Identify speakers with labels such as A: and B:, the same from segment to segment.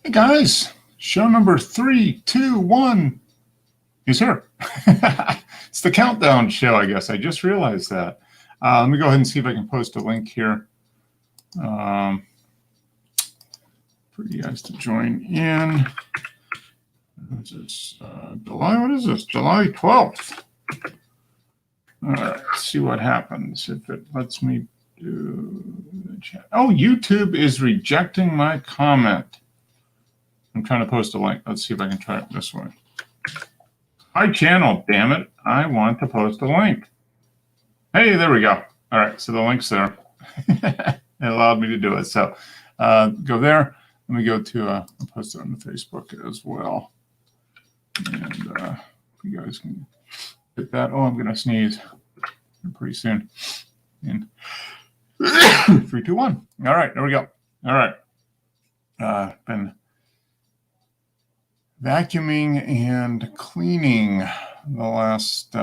A: Hey guys, show number 321 is here. It's the countdown show, I guess. I just realized that. Let me go ahead and see if I can post a link here for you guys to join in. This is July, what is this? July 12th. All right, let's see what happens if it lets me do the chat. Oh, YouTube is rejecting my comment. I'm trying to post a link. Let's see if I can try it this way. Hi, channel, damn it. I want to post a link. Hey, there we go. All right, so the link's there. It allowed me to do it. So go there. Let me go to, I'll post it on the Facebook as well. And you guys can hit that. Oh, I'm going to sneeze pretty soon. In 3, 2, 1. All right, there we go. All right. Been vacuuming and cleaning the last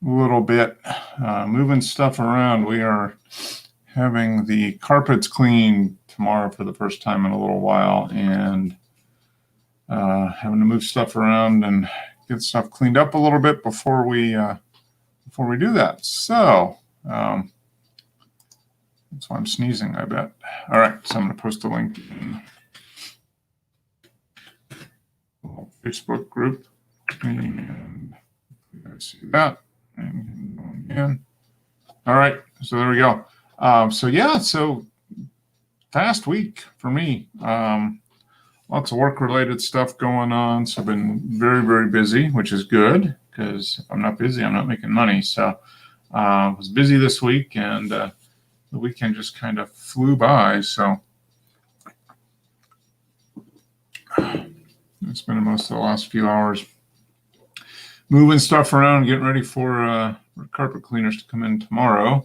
A: little bit, moving stuff around. We are having the carpets cleaned tomorrow for the first time in a little while, and having to move stuff around and get stuff cleaned up a little bit before we do that. So that's why I'm sneezing, I bet. All right, so I'm going to post a link in Facebook group, and you guys see that, and again. All right, so there we go. So fast week for me. Lots of work-related stuff going on, so I've been very, very busy, which is good, because if I'm not busy, I'm not making money. So I was busy this week, and the weekend just kind of flew by. So I'm spending most of the last few hours moving stuff around, getting ready for carpet cleaners to come in tomorrow.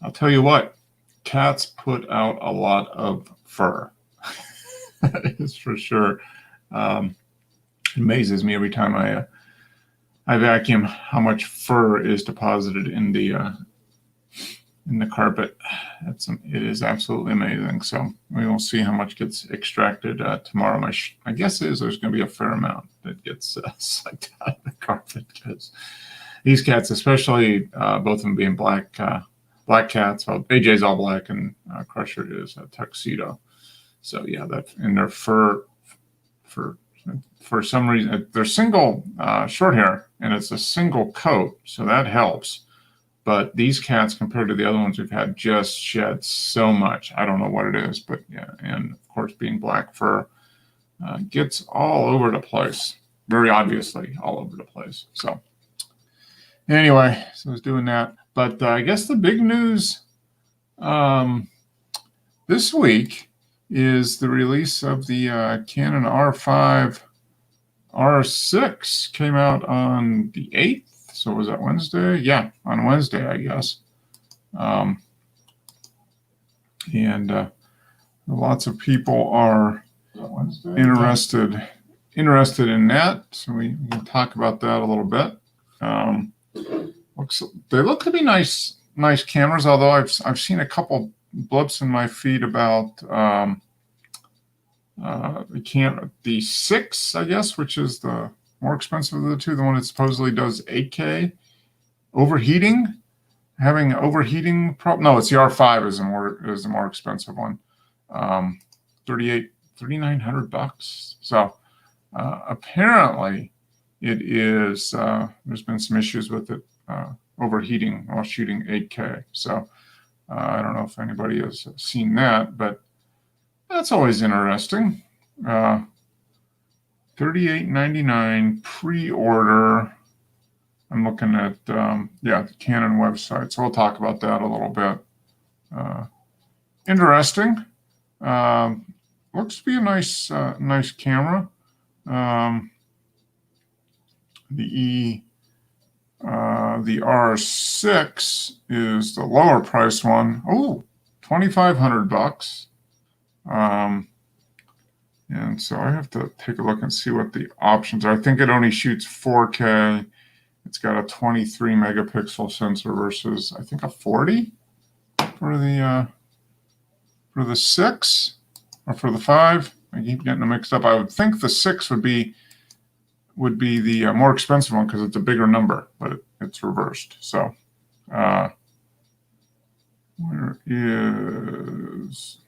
A: I'll tell you what, cats put out a lot of fur. That is for sure. It amazes me every time I vacuum how much fur is deposited in the carpet. It is absolutely amazing. So we will see how much gets extracted tomorrow. My guess is there's going to be a fair amount that gets sucked out of the carpet, because these cats, especially both of them being black cats. Well, AJ's all black and Crusher is a tuxedo. So yeah, that in their fur, for some reason they're single short hair, and it's a single coat, so that helps. But these cats, compared to the other ones we've had, just shed so much. I don't know what it is, but yeah. And of course, being black fur gets all over the place, very obviously all over the place. So anyway, so I was doing that. But I guess the big news this week is the release of the Canon R5 R6. Came out on the 8th. So was that Wednesday? Yeah, on Wednesday, I guess. And lots of people are interested in that. So we can talk about that a little bit. They look to be nice cameras, although I've seen a couple blips in my feed about the 6, I guess, which is the more expensive of the two, the one that supposedly does 8K, overheating, having overheating problem. No, it's the R5 is the more expensive one, $3,900. So apparently it is. There's been some issues with it overheating while shooting 8K. So I don't know if anybody has seen that, but that's always interesting. $38.99 pre-order. I'm looking at the Canon website, so we'll talk about that a little bit. Interesting. Looks to be a nice camera. The R6 is the lower price one. Oh, $2,500. And so I have to take a look and see what the options are. I think it only shoots 4K. It's got a 23 megapixel sensor versus I think a 40 for the 6. or for the 5? I keep getting them mixed up. I would think the 6 would be the more expensive one because it's a bigger number, but it's reversed. So where is,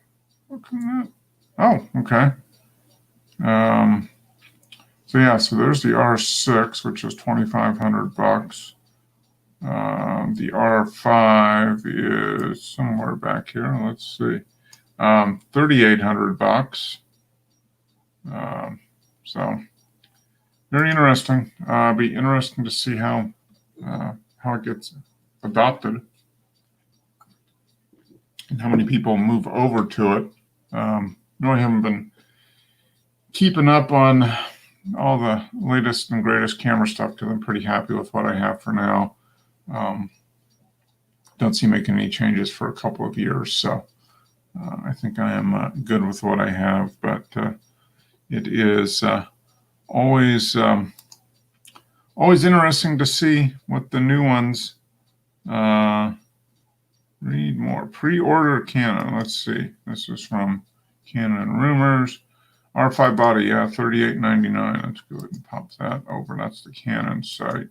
A: oh, okay. So yeah, so there's the R6, which is $2,500. The R5 is somewhere back here. Let's see, $3,800. So very interesting. Be interesting to see how it gets adopted and how many people move over to it. Really haven't been keeping up on all the latest and greatest camera stuff because I'm pretty happy with what I have for now. Don't see making any changes for a couple of years, so I think I am good with what I have. But it is always interesting to see what the new ones. Read more. Pre-order Canon. Let's see. This is from Canon Rumors. R5 body, yeah, $38.99. Let's go ahead and pop that over. That's the Canon site.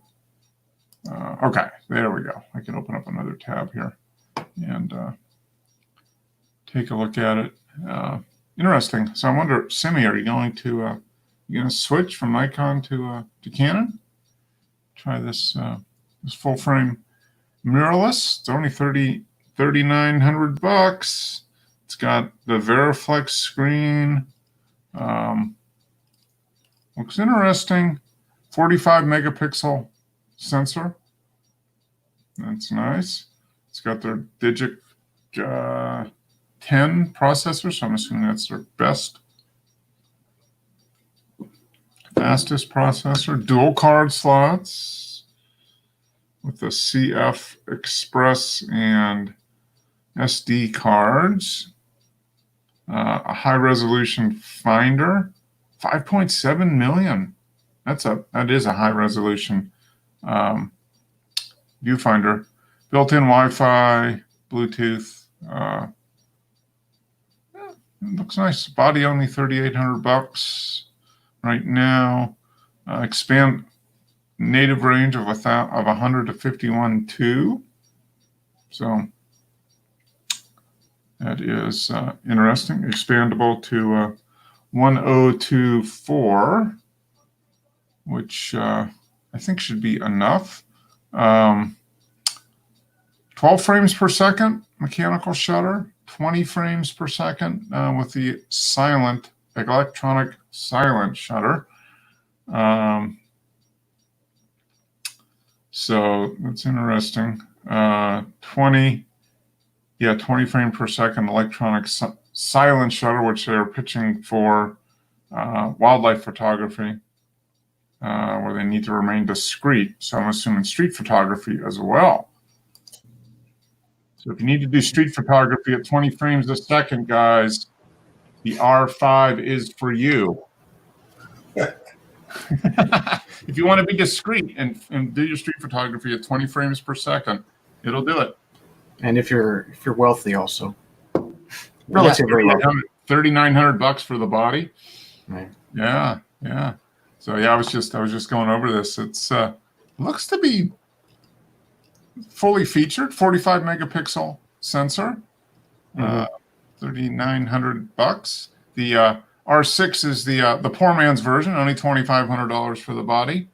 A: Okay, there we go. I can open up another tab here and take a look at it. Interesting. So I wonder, Simi, are you going to switch from Nikon to Canon? Try this this full frame mirrorless. It's only $3,900. It's got the Veriflex screen. Looks interesting. 45 megapixel sensor. That's nice. It's got their Digic 10 processor, so I'm assuming that's their fastest processor. Dual card slots with the CF Express and SD cards. A high resolution finder, 5.7 million. That is a high resolution viewfinder. Built-in Wi-Fi, Bluetooth. It looks nice. Body only $3,800 right now. Expand native range of 100 to 51.2. So that is interesting. Expandable to 1024, which I think should be enough. 12 frames per second mechanical shutter, 20 frames per second with the electronic silent shutter. So that's interesting. 20 frames per second electronic silent shutter, which they're pitching for wildlife photography, where they need to remain discreet. So I'm assuming street photography as well. So if you need to do street photography at 20 frames a second, guys, the R5 is for you. If you want to be discreet and do your street photography at 20 frames per second, it'll do it.
B: And if you're wealthy, also, relatively wealthy.
A: $3,900 for the body.
B: Right.
A: Yeah. So yeah, I was just going over this. It's looks to be fully featured, 45 megapixel sensor, $3,900. The R6 is the poor man's version, only $2,500 for the body.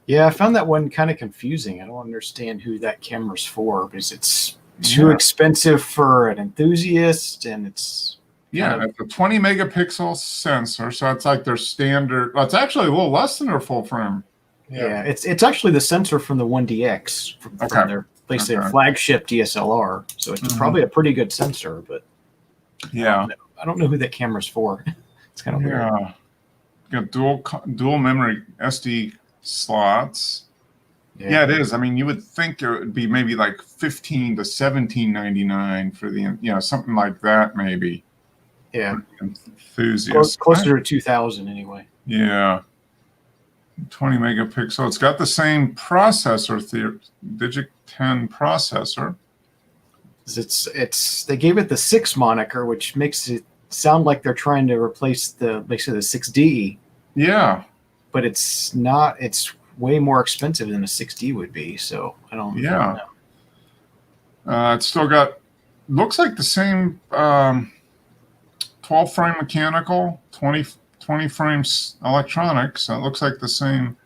B: Yeah, I found that one kind of confusing. I don't understand who that camera's for, because it's too expensive for an enthusiast, and it's
A: it's a 20 megapixel sensor, so it's like their standard. Well, it's actually a little less than their full frame.
B: Yeah, it's actually the sensor from the 1DX from their flagship DSLR. So it's probably a pretty good sensor, but I don't know who that camera's for. It's kind of weird.
A: Got dual memory SD slots. Yeah, it is. I mean, you would think it would be maybe like $15 to $17.99 for the, something like that, maybe.
B: Yeah,
A: enthusiasts.
B: Closer to 2,000 anyway.
A: Yeah, 20 megapixel. It's got the same processor, Digic 10 processor.
B: They gave it the 6 moniker, which makes it sound like they're trying to replace basically the 6D.
A: Yeah.
B: But it's not. It's way more expensive than a 6D would be. So I don't know.
A: It's still got, looks like the same 12 frame mechanical, 20 frames electronic. So it looks like the same.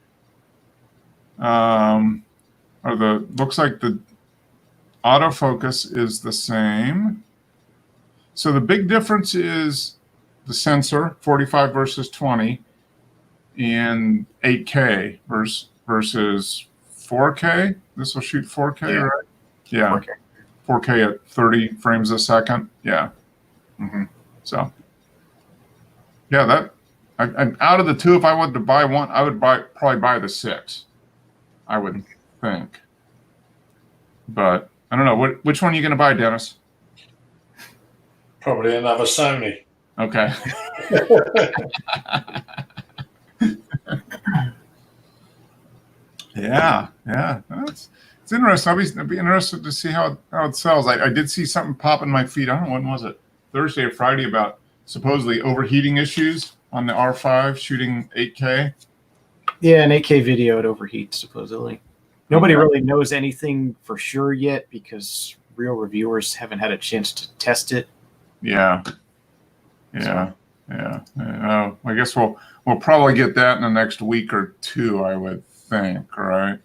A: Looks like the autofocus is the same. So the big difference is the sensor, 45 versus 20, and 8K versus 4K. This will shoot 4K, right? Yeah.
B: 4K.
A: 4K at 30 frames a second. Yeah. So, yeah, I'm out of the two. If I wanted to buy one, I would probably buy the 6. I would think. But I don't know. Which one are you going to buy, Dennis?
C: Probably another Sony.
A: Okay. Yeah. It's interesting. I'd be interested to see how it sells. I did see something pop in my feed. I don't know, when was it? Thursday or Friday, about supposedly overheating issues on the R5 shooting 8K.
B: Yeah, an 8K video, it overheats supposedly. Nobody really knows anything for sure yet because real reviewers haven't had a chance to test it.
A: Yeah. I guess we'll probably get that in the next week or two, I would think, right?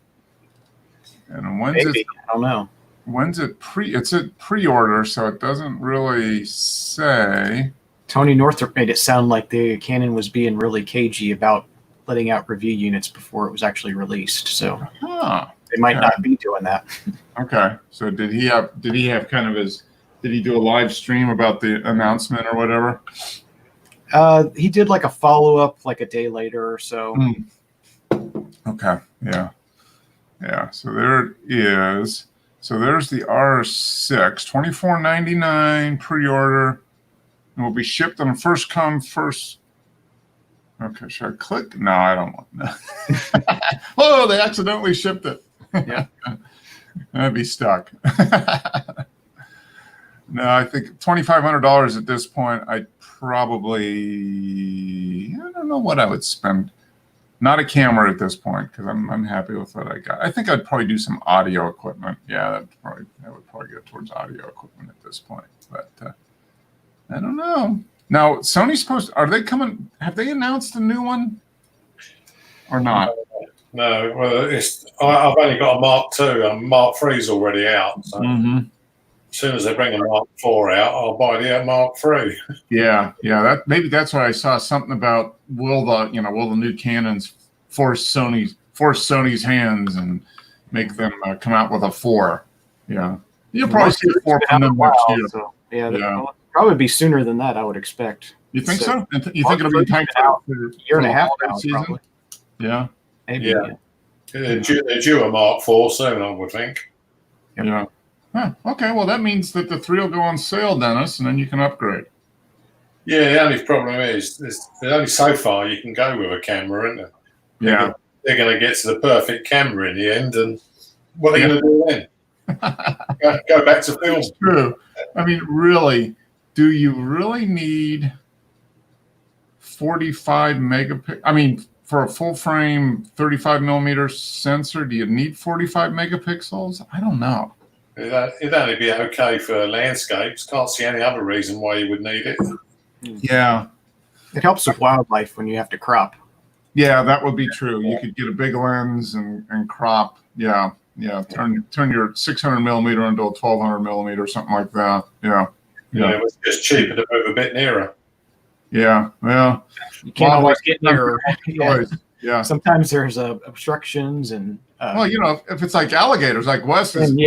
A: And when's
B: Maybe. I don't know.
A: When's it it's a pre-order, so it doesn't really say.
B: Tony Northrup made it sound like the Canon was being really cagey about letting out review units before it was actually released. So they might not be doing that.
A: Okay. So did he have kind of did he do a live stream about the announcement or whatever?
B: He did like a follow-up like a day later or so.
A: Okay. Yeah. So there it is. So there's the R6, $24.99 pre-order, and will be shipped on a first come, first. Okay, should I click? No, I don't want that. Oh, they accidentally shipped it.
B: Yeah.
A: I'd be stuck. No, I think $2,500 at this point. I don't know what I would spend. Not a camera at this point because I'm happy with what I got. I think I'd probably do some audio equipment. Yeah, that would probably go towards audio equipment at this point. But I don't know. Now Sony's are they coming? Have they announced a new one or not?
C: No. Well, I've only got a Mark II. And Mark III's already out. So as soon as they bring a Mark IV out, I'll buy the Mark III.
A: Yeah. Maybe that's why I saw something about will the new Canons force Sony's hands and make them come out with a 4. Yeah, you'll probably see a 4 from them next year.
B: So, it'll probably be sooner than that. I would expect.
A: You think so? You think it'll be time for
B: a year and a half now,
A: season? Probably. Yeah.
B: Maybe.
C: Yeah. They're due a Mark IV soon, I would think.
A: Yeah. Huh. Okay, well, that means that the 3 will go on sale, Dennis, and then you can upgrade.
C: Yeah, the only problem is there's only so far you can go with a camera, isn't there?
A: Yeah.
C: They're going to get to the perfect camera in the end, and what are they going to do then? go back to film.
A: It's true. I mean, really, do you really need 45 megapixels? I mean, for a full frame 35 millimeter sensor, do you need 45 megapixels? I don't know.
C: It'd only be okay for landscapes. Can't see any other reason why you would need it.
A: Yeah.
B: It helps with wildlife when you have to crop.
A: Yeah, that would be true. You could get a big lens and crop. Yeah. Turn your 600 millimeter into a 1200 millimeter, something like that. Yeah.
C: It was just cheaper to move a bit nearer.
A: Yeah. Well,
B: you can't always get nearer.
A: Yeah.
B: Sometimes there's obstructions and.
A: Well, if it's like alligators, like Wes is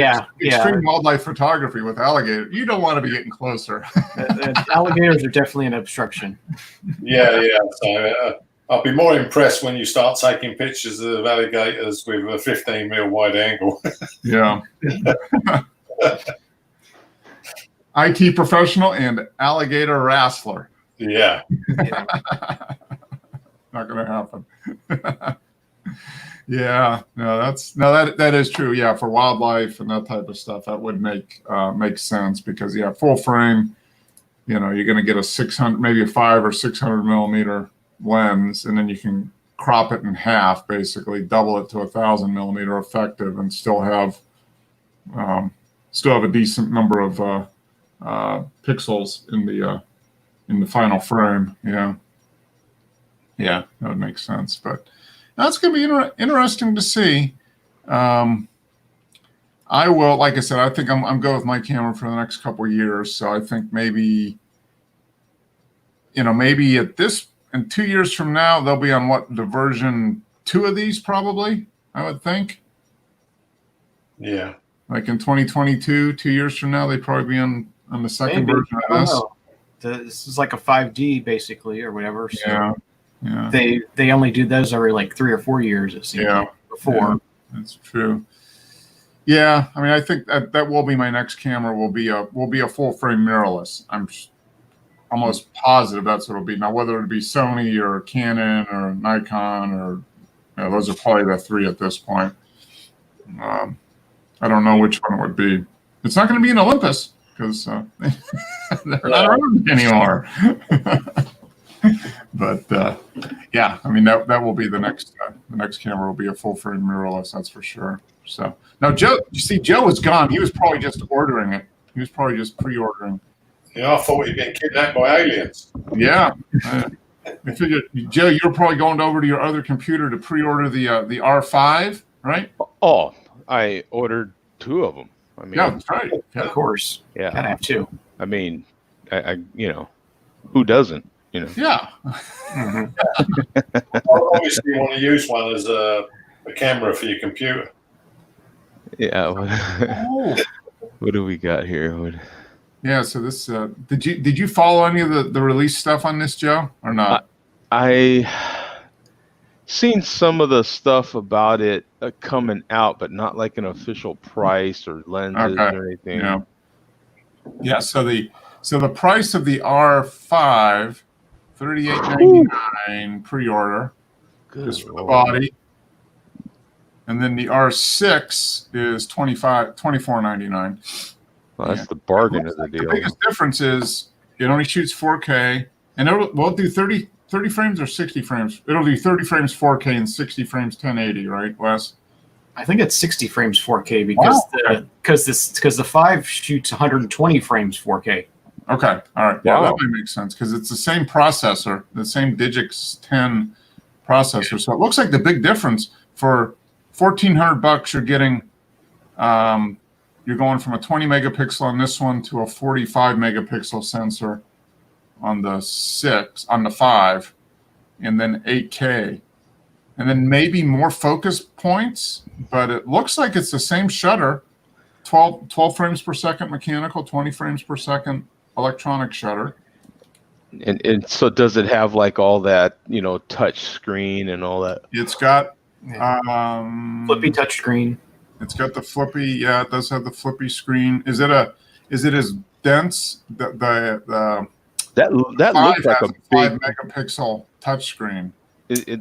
A: extreme wildlife photography with alligators, you don't want to be getting closer.
B: Alligators are definitely an obstruction.
C: Yeah. So I'll be more impressed when you start taking pictures of alligators with a 15 mil wide angle. Yeah.
A: IT professional and alligator wrestler.
C: Yeah.
A: Not going to happen. Yeah, no, that is true. Yeah, for wildlife and that type of stuff, that would make sense because full frame, you're going to get a 600, maybe a 500 or 600 millimeter lens, and then you can crop it in half, basically double it to 1,000 millimeter effective, and still have a decent number of pixels in the final frame. Yeah, that would make sense. But that's going to be interesting to see. I will, like I said, I think I'm going with my camera for the next couple of years. So I think maybe in 2 years from now, they'll be on the version 2 of these, probably, I would think.
C: Yeah.
A: Like in 2022, 2 years from now, they'd probably be on the second version of this.
B: This is like a 5D basically, or whatever. So
A: yeah.
B: They only do those every like 3 or 4 years, it seems.
A: Yeah.
B: Before.
A: Yeah, that's true. Yeah, I mean, I think that will be my next camera. Will be a full frame mirrorless. I'm almost positive that's what it'll be. Now, whether it be Sony or Canon or Nikon or those are probably the 3 at this point. I don't know which one it would be. It's not going to be an Olympus because they're not around anymore. But yeah, I mean that will be the next camera will be a full frame mirrorless. That's for sure. So now Joe is gone. He was probably just ordering it. He was probably just pre-ordering.
C: Yeah, I thought he'd been kidnapped by aliens.
A: Yeah. I figured, Joe, you're probably going over to your other computer to pre-order the R5, right?
D: Oh, I ordered 2 of them. I mean,
A: yeah, that's right.
B: Yeah, of course.
D: Yeah,
B: gotta have 2.
D: I mean, I who doesn't?
A: Yeah.
C: Obviously, you want to use one as a camera for your computer.
D: Yeah.
A: Oh.
D: What do we got here?
A: Yeah. So this did you follow any of the release stuff on this, Joe, or not?
D: I seen some of the stuff about it coming out, but not like an official price or lenses or anything.
A: Yeah. Yeah. So the price of the R5, $38.99 pre-order, just for the body, and then the R6 is $24.99.
D: Well, that's the bargain of the deal.
A: The biggest difference is it only shoots 4K, and it'll do 30 frames or 60 frames. It'll do 30 frames 4K and 60 frames 1080, right, Wes?
B: I think it's 60 frames 4K because the 5 shoots 120 frames 4K.
A: Okay, all right. Yeah, that might make sense because it's the same processor, the same Digix 10 processor. So it looks like the big difference for $1,400, you're getting you're going from a 20 megapixel on this one to a 45 megapixel sensor on the 5, and then 8K, and then maybe more focus points, but it looks like it's the same shutter, 12 frames per second mechanical, 20 frames per second electronic shutter.
D: And so does it have like all that, touch screen and all that?
A: It's got
B: flippy touch screen.
A: It's got the flippy. Yeah, it does have the flippy screen. Is it as dense? That
D: looks like a
A: 5 megapixel touchscreen.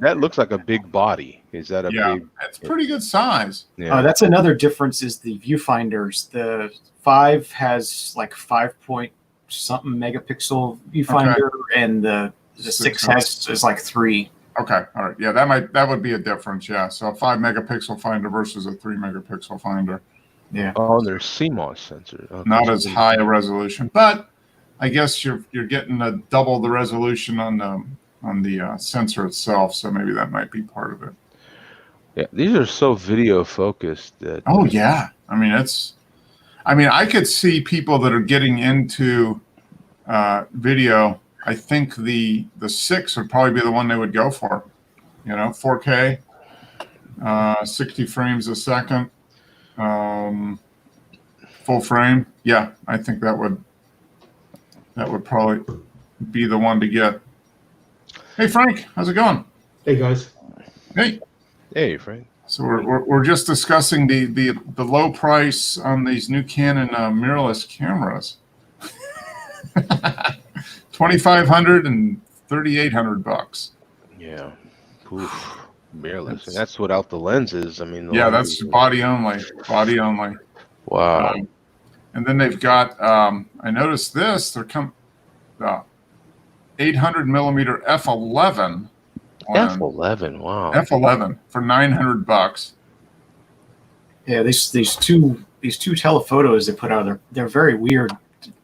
D: That looks like a big body. Is that a big?
A: It's pretty good size.
B: Yeah. That's another difference is the viewfinders. The 5 has like 5-point-something megapixel viewfinder, and the 6 is like 3.
A: Okay, all right. Yeah, that would be a difference. Yeah, so a 5 megapixel finder versus a 3 megapixel finder.
B: Yeah.
D: Oh, there's CMOS sensors. Okay.
A: Not as high a resolution, but I guess you're getting double the resolution on the sensor itself. So maybe that might be part of it.
D: Yeah, these are so video focused.
A: Oh yeah, I mean I could see people that are getting into video. I think the 6 would probably be the one they would go for. 4K, 60 frames a second, full frame. Yeah, I think that would probably be the one to get. Hey Frank, how's it going?
E: Hey guys.
D: Hey Frank. So
A: we're just discussing the low price on these new Canon mirrorless cameras. $2,500 and $3,800.
D: Yeah. Oof. Mirrorless. And that's without the lenses. I mean,
A: that's body only. Body only.
D: Wow.
A: And then they've got I noticed this, the 800 millimeter f11 lens.
D: F11, wow.
A: F11 for $900.
B: Yeah, these two telephotos they put out, they're very weird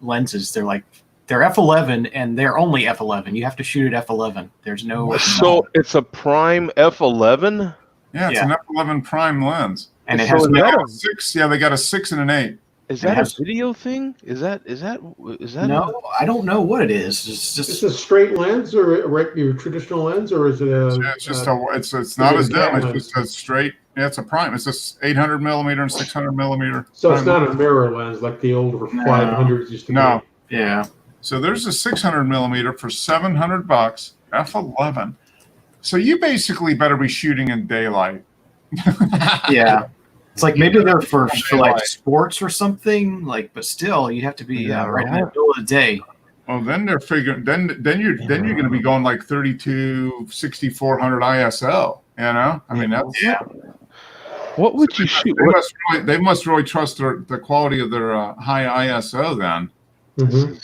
B: lenses. They're f11 and they're only f11. You have to shoot at f11. There's no.
D: So it's a prime f11.
A: Yeah, it's an f11 prime lens,
B: and it
D: So
B: has
D: is that a-
A: 6. Yeah, they got a 6 and an 8.
D: Is
B: It
D: that
B: has-
D: a video thing? Is that
B: no. I don't know what it is. It's
E: Is
B: just
E: it a straight lens or your traditional lens, or is it a?
A: It's just it's not
E: it
A: as
E: a
A: dim.
E: cat
A: It's just a straight. Yeah, it's a prime. It's just 800 millimeter and 600 millimeter.
E: So it's
A: prime.
E: not a mirror lens like the older
B: No.
E: 500s used to be.
A: No.
B: yeah.
A: So there's a 600 millimeter for $700, f11. So you basically better be shooting in daylight.
B: Yeah. It's like maybe they're for like
A: Daylight.
B: sports or something. Like, but still, you have to be
D: Yeah,
B: right in the middle of the day.
A: Well, then they're figuring. Then you're going to be going like 32, 6400 ISO. You know, I mean that's.
B: Yeah.
D: What would you shoot?
A: They must really trust the quality of their high ISO. Then
E: Mhm.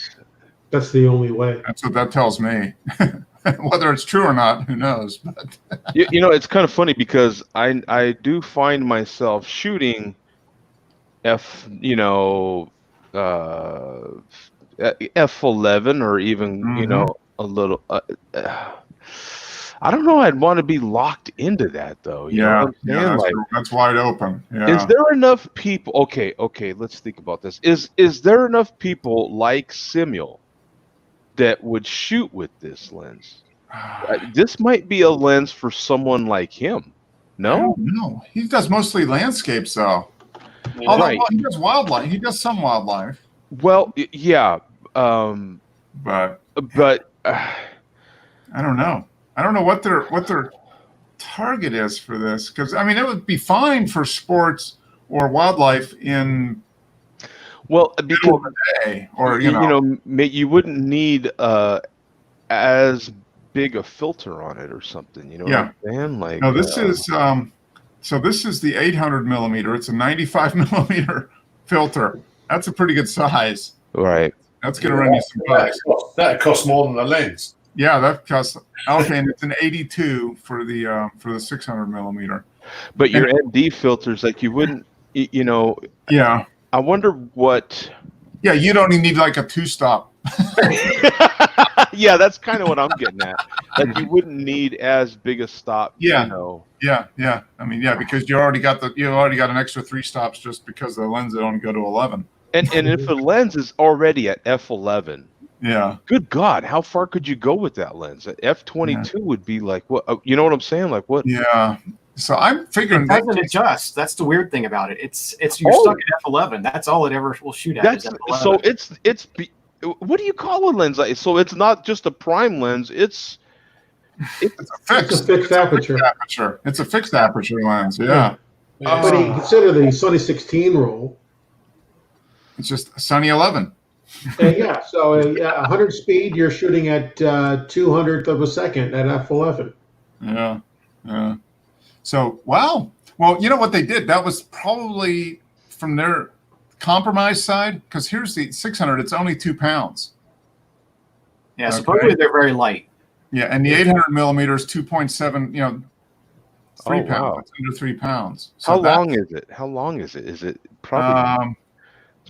E: That's the only way.
A: that's what that tells me. Whether it's true or not, who knows? But
D: You know, it's kind of funny because I do find myself shooting f11 or even you know a little. I don't know. I'd want to be locked into that though. You know what I'm saying? Like,
A: that's wide open. Yeah.
D: is there enough people? Okay. Let's think about this. Is there enough people like Samuel that would shoot with this lens? This might be a lens for someone like him. No,
A: No, he does mostly landscapes though. Although
D: Right.
A: he does wildlife. He does some wildlife,
D: well, yeah,
A: but
D: but
A: I don't know. I don't know what their target is for this, because I mean it would be fine for sports or wildlife in
D: well,
A: the
D: because
A: middle of the day, or you know.
D: you wouldn't need as big a filter on it or something. You know what I'm saying? Like,
A: No, this is so this is the 800 millimeter. It's a 95 millimeter filter. That's a pretty good size.
D: right.
A: That's going to run you some bucks.
C: That costs more than the lens.
A: Yeah, that costs. Okay, and it's an 82 for the 600 millimeter.
D: But your ND filters, like you wouldn't, you know.
A: Yeah.
D: I wonder what.
A: Yeah, you don't even need like a 2-stop.
D: Yeah, that's kind of what I'm getting at. Like you wouldn't need as big a stop.
A: Yeah.
D: You know.
A: Yeah. I mean, yeah, because you already got an extra 3 stops just because the lens would only go to 11.
D: And if the lens is already at f11,
A: Yeah.
D: good God, how far could you go with that lens? At f22 would be like what? You know what I'm saying? Like what?
A: Yeah. So I'm figuring
B: It doesn't adjust. That's the weird thing about it. It's you're stuck at f11. That's all it ever will shoot at.
D: That's
B: is f11.
D: so it's. What do you call a lens? So it's not just a prime lens. It's
A: it's a fixed
E: aperture.
A: It's a fixed aperture lens. Yeah.
E: But you consider the Sunny 16 rule.
A: It's just Sunny 11.
E: Yeah, so 100 speed, you're shooting at 200th of a second at f11.
A: Yeah. So, wow. Well, you know what they did? That was probably from their compromise side, because here's the 600. It's only 2 pounds.
B: Yeah, supposedly they're very light.
A: Yeah, and the 800 millimeters, 2.7. 3
D: Oh,
A: pounds.
D: wow.
A: It's under 3 pounds. So
D: how long is it? How long is it? Is it probably?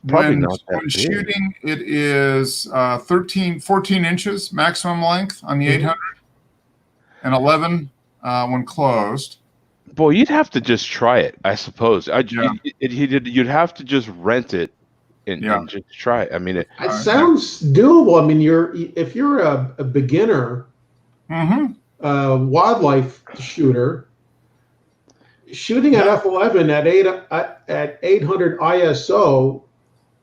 D: Probably not that
A: when
D: big.
A: shooting, it is 14 inches maximum length on the 800, and 11 when closed.
D: Boy, you'd have to just try it, I suppose. You'd have to just rent it and just try it. I mean,
E: It sounds doable. I mean, if you're a beginner wildlife shooter, shooting at f11 at 800 ISO,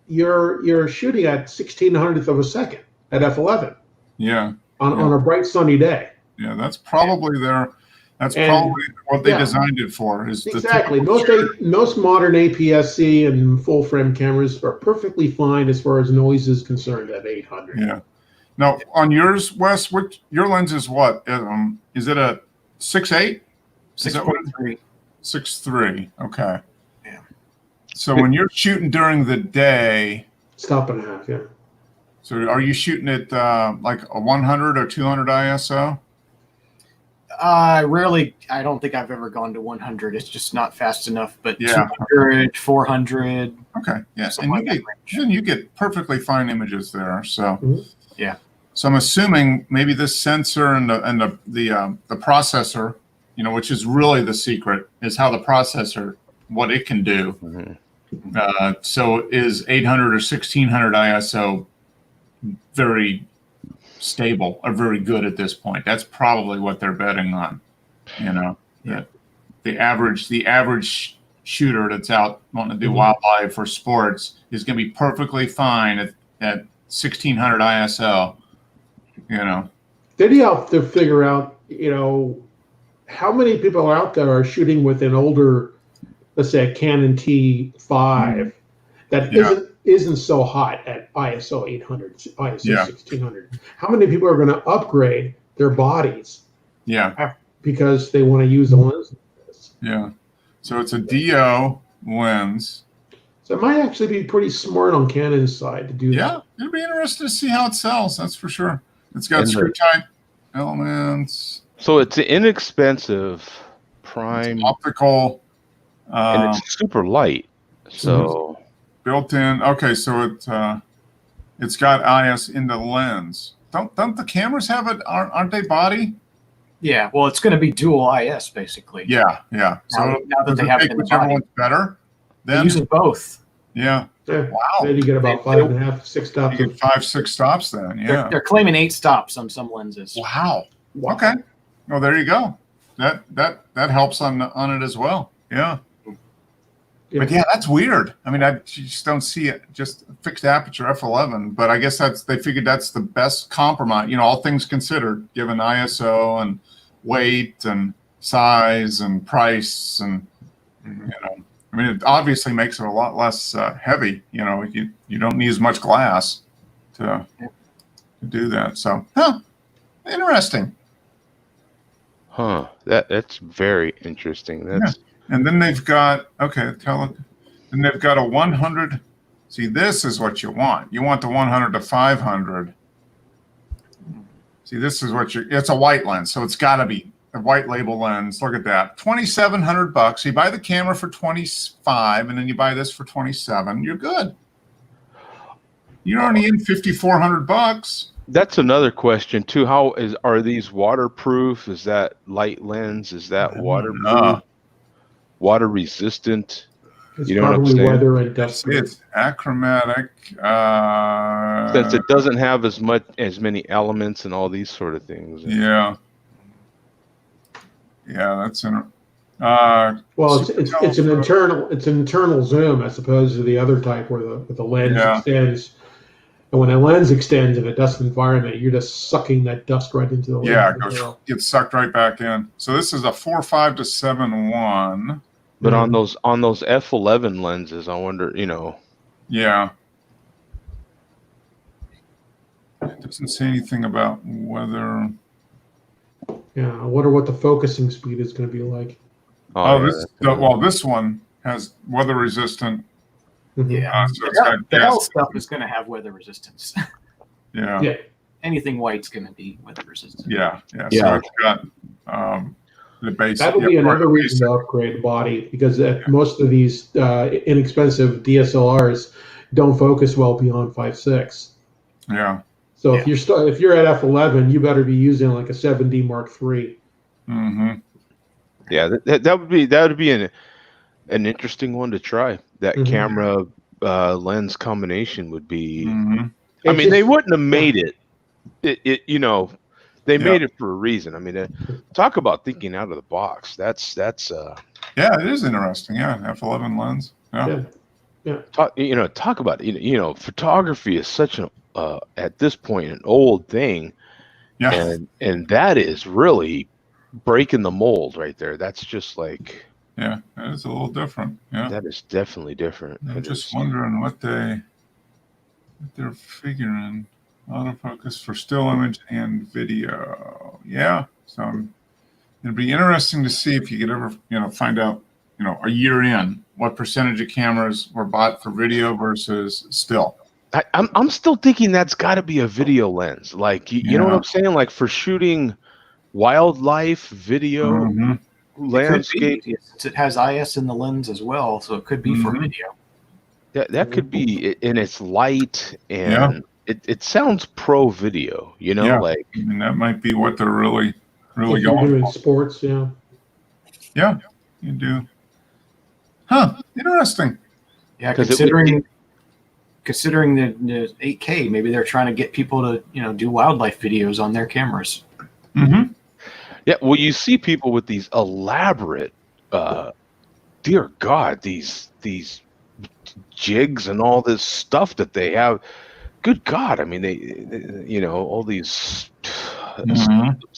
E: you're shooting at 1600th of a second at f11.
A: Yeah.
E: On a bright sunny day.
A: Yeah, that's probably probably what they designed it for. Is
E: exactly. Most modern APS-C and full frame cameras are perfectly fine as far as noise is concerned at 800.
A: Yeah. Now on yours, Wes, your lens is what? Is it a 6.8?
B: 6.3.
A: 6.3. Okay.
B: Yeah.
A: So when you're shooting during the day,
E: Stop and a half. Yeah.
A: So are you shooting at like a 100 or 200 ISO?
B: I don't think I've ever gone to 100. It's just not fast enough, but
A: Yeah.
B: 200, 400.
A: Okay. Yeah.
B: Something like that range.
A: And you get perfectly fine images there. So
B: Yeah.
A: So I'm assuming maybe this sensor and the processor, you know, which is really the secret, is how the processor, what it can do.
D: Mm-hmm.
A: So is 800 or 1600 ISO very stable or very good at this point? That's probably what they're betting on. You know, the average shooter that's out wanting to do wildlife or sports is going to be perfectly fine at 1600 ISO. You know,
E: Then you have to figure out, you know, how many people out there are shooting with an older, let's say a Canon T5 that isn't so hot at ISO 800, ISO 1600. How many people are going to upgrade their bodies?
A: Yeah,
E: because they want to use the lens.
A: Yeah, so it's a DO lens.
E: So it might actually be pretty smart on Canon's side to do that.
A: Yeah, it'll be interesting to see how it sells. That's for sure. It's got screw type elements.
D: So it's inexpensive, prime,
A: it's optical,
D: and it's super light. So
A: built in. Okay, so it's got IS in the lens. Don't the cameras have it? Aren't they body?
B: Yeah. Well, it's going to be dual IS basically.
A: Yeah. So
B: now that they have it in the
A: whichever
B: body,
A: one's better.
B: they're
A: Then
B: using both.
A: yeah. Wow.
E: Then you get about 5.5, 6 stops.
A: You get 5, 6 stops then. Yeah.
B: They're claiming 8 stops on some lenses.
A: Wow. Okay. Well, there you go. That helps on it as well. Yeah. But yeah, that's weird. I mean, I just don't see it. Just fixed aperture f11. But I guess they figured that's the best compromise. You know, all things considered, given ISO and weight and size and price, and you know, I mean, it obviously makes it a lot less heavy. You know, you don't need as much glass to do that. So, interesting.
D: That's very interesting. That's
A: And then they've got then they've got a 100. See, this is what you want. You want the 100 to 500. See, this is what it's a white lens, so it's got to be a white label lens. Look at that, $2,700. You buy the camera for 25, and then you buy this for 27. You're good. You're only in $5,400.
D: That's another question too. Are these waterproof? Is that light lens? Is that waterproof? Water resistant?
E: It's probably weather and dust.
A: It's achromatic.
D: Since it doesn't have as many elements and all these sort of things.
A: Yeah, that's
E: well, it's an internal zoom as opposed to the other type where the lens extends. And when a lens extends in a dust environment, you're just sucking that dust right into the lens.
A: Yeah, it gets sucked right back in. So this is a 4.5 to 7.1.
D: But on those f11 lenses, I wonder, you know.
A: Yeah. It doesn't say anything about whether.
E: Yeah, I wonder what the focusing speed is going to be like.
A: This one has weather resistant.
B: Yeah,
A: so
B: the L stuff is going to have weather resistance.
A: Yeah.
B: Anything white's going to be weather resistant.
A: Yeah. So it's got the base.
E: That'll be another reason to upgrade the body, because most of these inexpensive DSLRs don't focus well beyond 5.6.
A: Yeah.
E: So if you're at f11, you better be using like a 7D Mark III.
A: Mm-hmm.
D: Yeah, that would be an interesting one to try. That camera lens combination would be. I mean, they wouldn't have made it. You know, they made it for a reason. I mean, talk about thinking out of the box. That's.
A: Yeah, it is interesting. Yeah, f11 lens. Yeah.
D: Talk about photography is such an at this point an old thing. Yeah. And that is really breaking the mold right there. That's just like.
A: Yeah, that is a little different. Yeah,
D: that is definitely different.
A: I'm just wondering what they're figuring. Autofocus for still image and video. Yeah, so it'd be interesting to see if you could ever, find out, a year in, what percentage of cameras were bought for video versus still.
D: I'm still thinking that's got to be a video lens. Like you know what I'm saying? Like for shooting wildlife video, landscape.
B: It has IS in the lens as well, so it could be for video.
D: That could be, and it's light, and it sounds pro video. You know, like
A: I mean, that might be what they're really
E: if you're
A: going
E: doing
A: for.
E: sports, yeah.
A: Yeah, you do. Huh? Interesting.
B: Yeah, considering the 8K, maybe they're trying to get people to do wildlife videos on their cameras.
A: Mm-hmm.
D: Yeah, well, you see people with these elaborate, dear God, these jigs and all this stuff that they have. Good God, I mean, they all these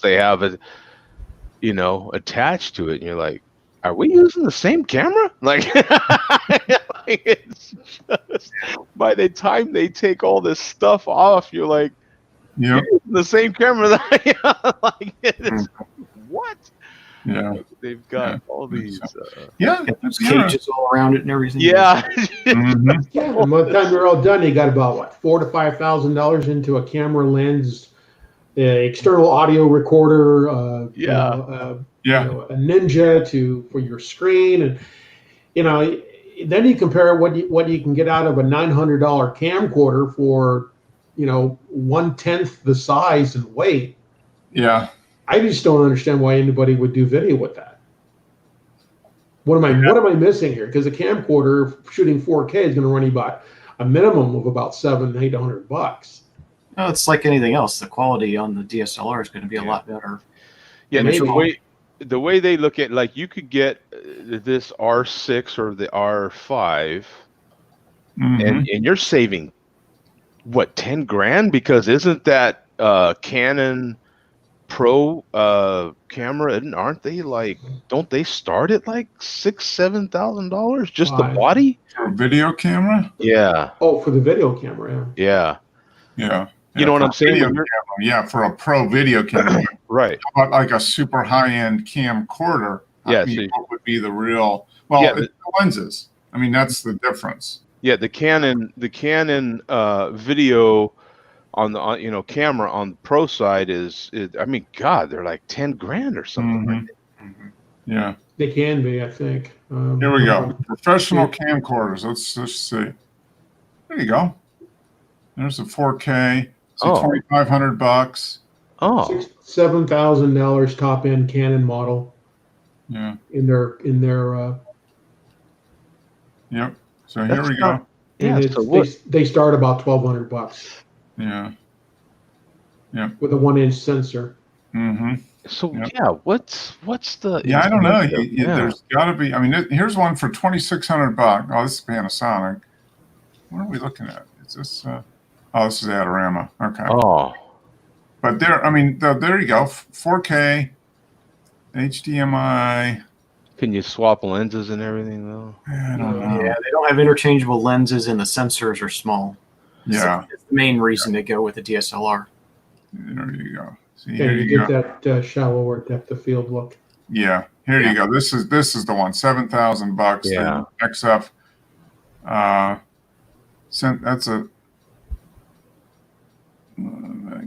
D: they have it, attached to it, and you're like, are we using the same camera? Like, it's just, by the time they take all this stuff off, you're like, you're using the same camera that like it's, what?
A: Yeah,
D: they've got all these.
B: Cages all around it and everything.
D: Yeah.
E: Yeah. And by the time you're all done, you got about what, $4,000 to $5,000 into a camera lens, external audio recorder. A Ninja for your screen, and then you compare what you can get out of a $900 camcorder for 1/10 the size and weight.
A: Yeah.
E: I just don't understand why anybody would do video with that. What am I missing here? Because a camcorder shooting 4K is going to run you about a minimum of about $700-800.
B: No, it's like anything else. The quality on the DSLR is going to be a lot better.
D: Yeah, the way they look at, like, you could get this R6 or the R5, and you're saving what, 10 grand, because isn't that Canon Pro camera, and aren't they like, don't they start at like $6,000-7,000 just the body
A: for a video camera?
D: Yeah.
E: Oh, for the video camera,
A: yeah.
D: You know what I'm saying?
A: Yeah, for a pro video camera.
D: Right.
A: How about like a super high-end camcorder?
D: Yeah.
A: What would be the real? Well, it's the lenses. I mean, that's the difference.
D: Yeah, the Canon video on the camera on the pro side is I mean, God, they're like 10 grand or something. Like that.
A: Yeah.
E: They can be, I think.
A: Here we go. Professional camcorders. Let's just see. There you go. There's a 4K. It's $2,500.
D: Oh.
E: $7,000 top end Canon model.
A: Yeah.
E: In their.
A: Yep. So here we go.
E: Yeah. They start about $1,200.
A: Yeah. Yeah.
E: With a 1-inch sensor.
D: So what's the?
A: Yeah, I don't know. There's got to be. I mean, here's one for $2,600. Oh, this is Panasonic. What are we looking at? Is this? This is Adorama. Okay.
D: Oh.
A: But there you go. 4K, HDMI.
D: Can you swap lenses and everything though?
A: I don't know.
B: Yeah, they don't have interchangeable lenses, and the sensors are small.
A: Yeah.
B: So that's the main reason to go with the DSLR.
A: There you go. See,
E: here you get that shallower depth of field look.
A: Yeah. Here you go. This is the one. $7,000.
D: Yeah.
A: The XF. That's a.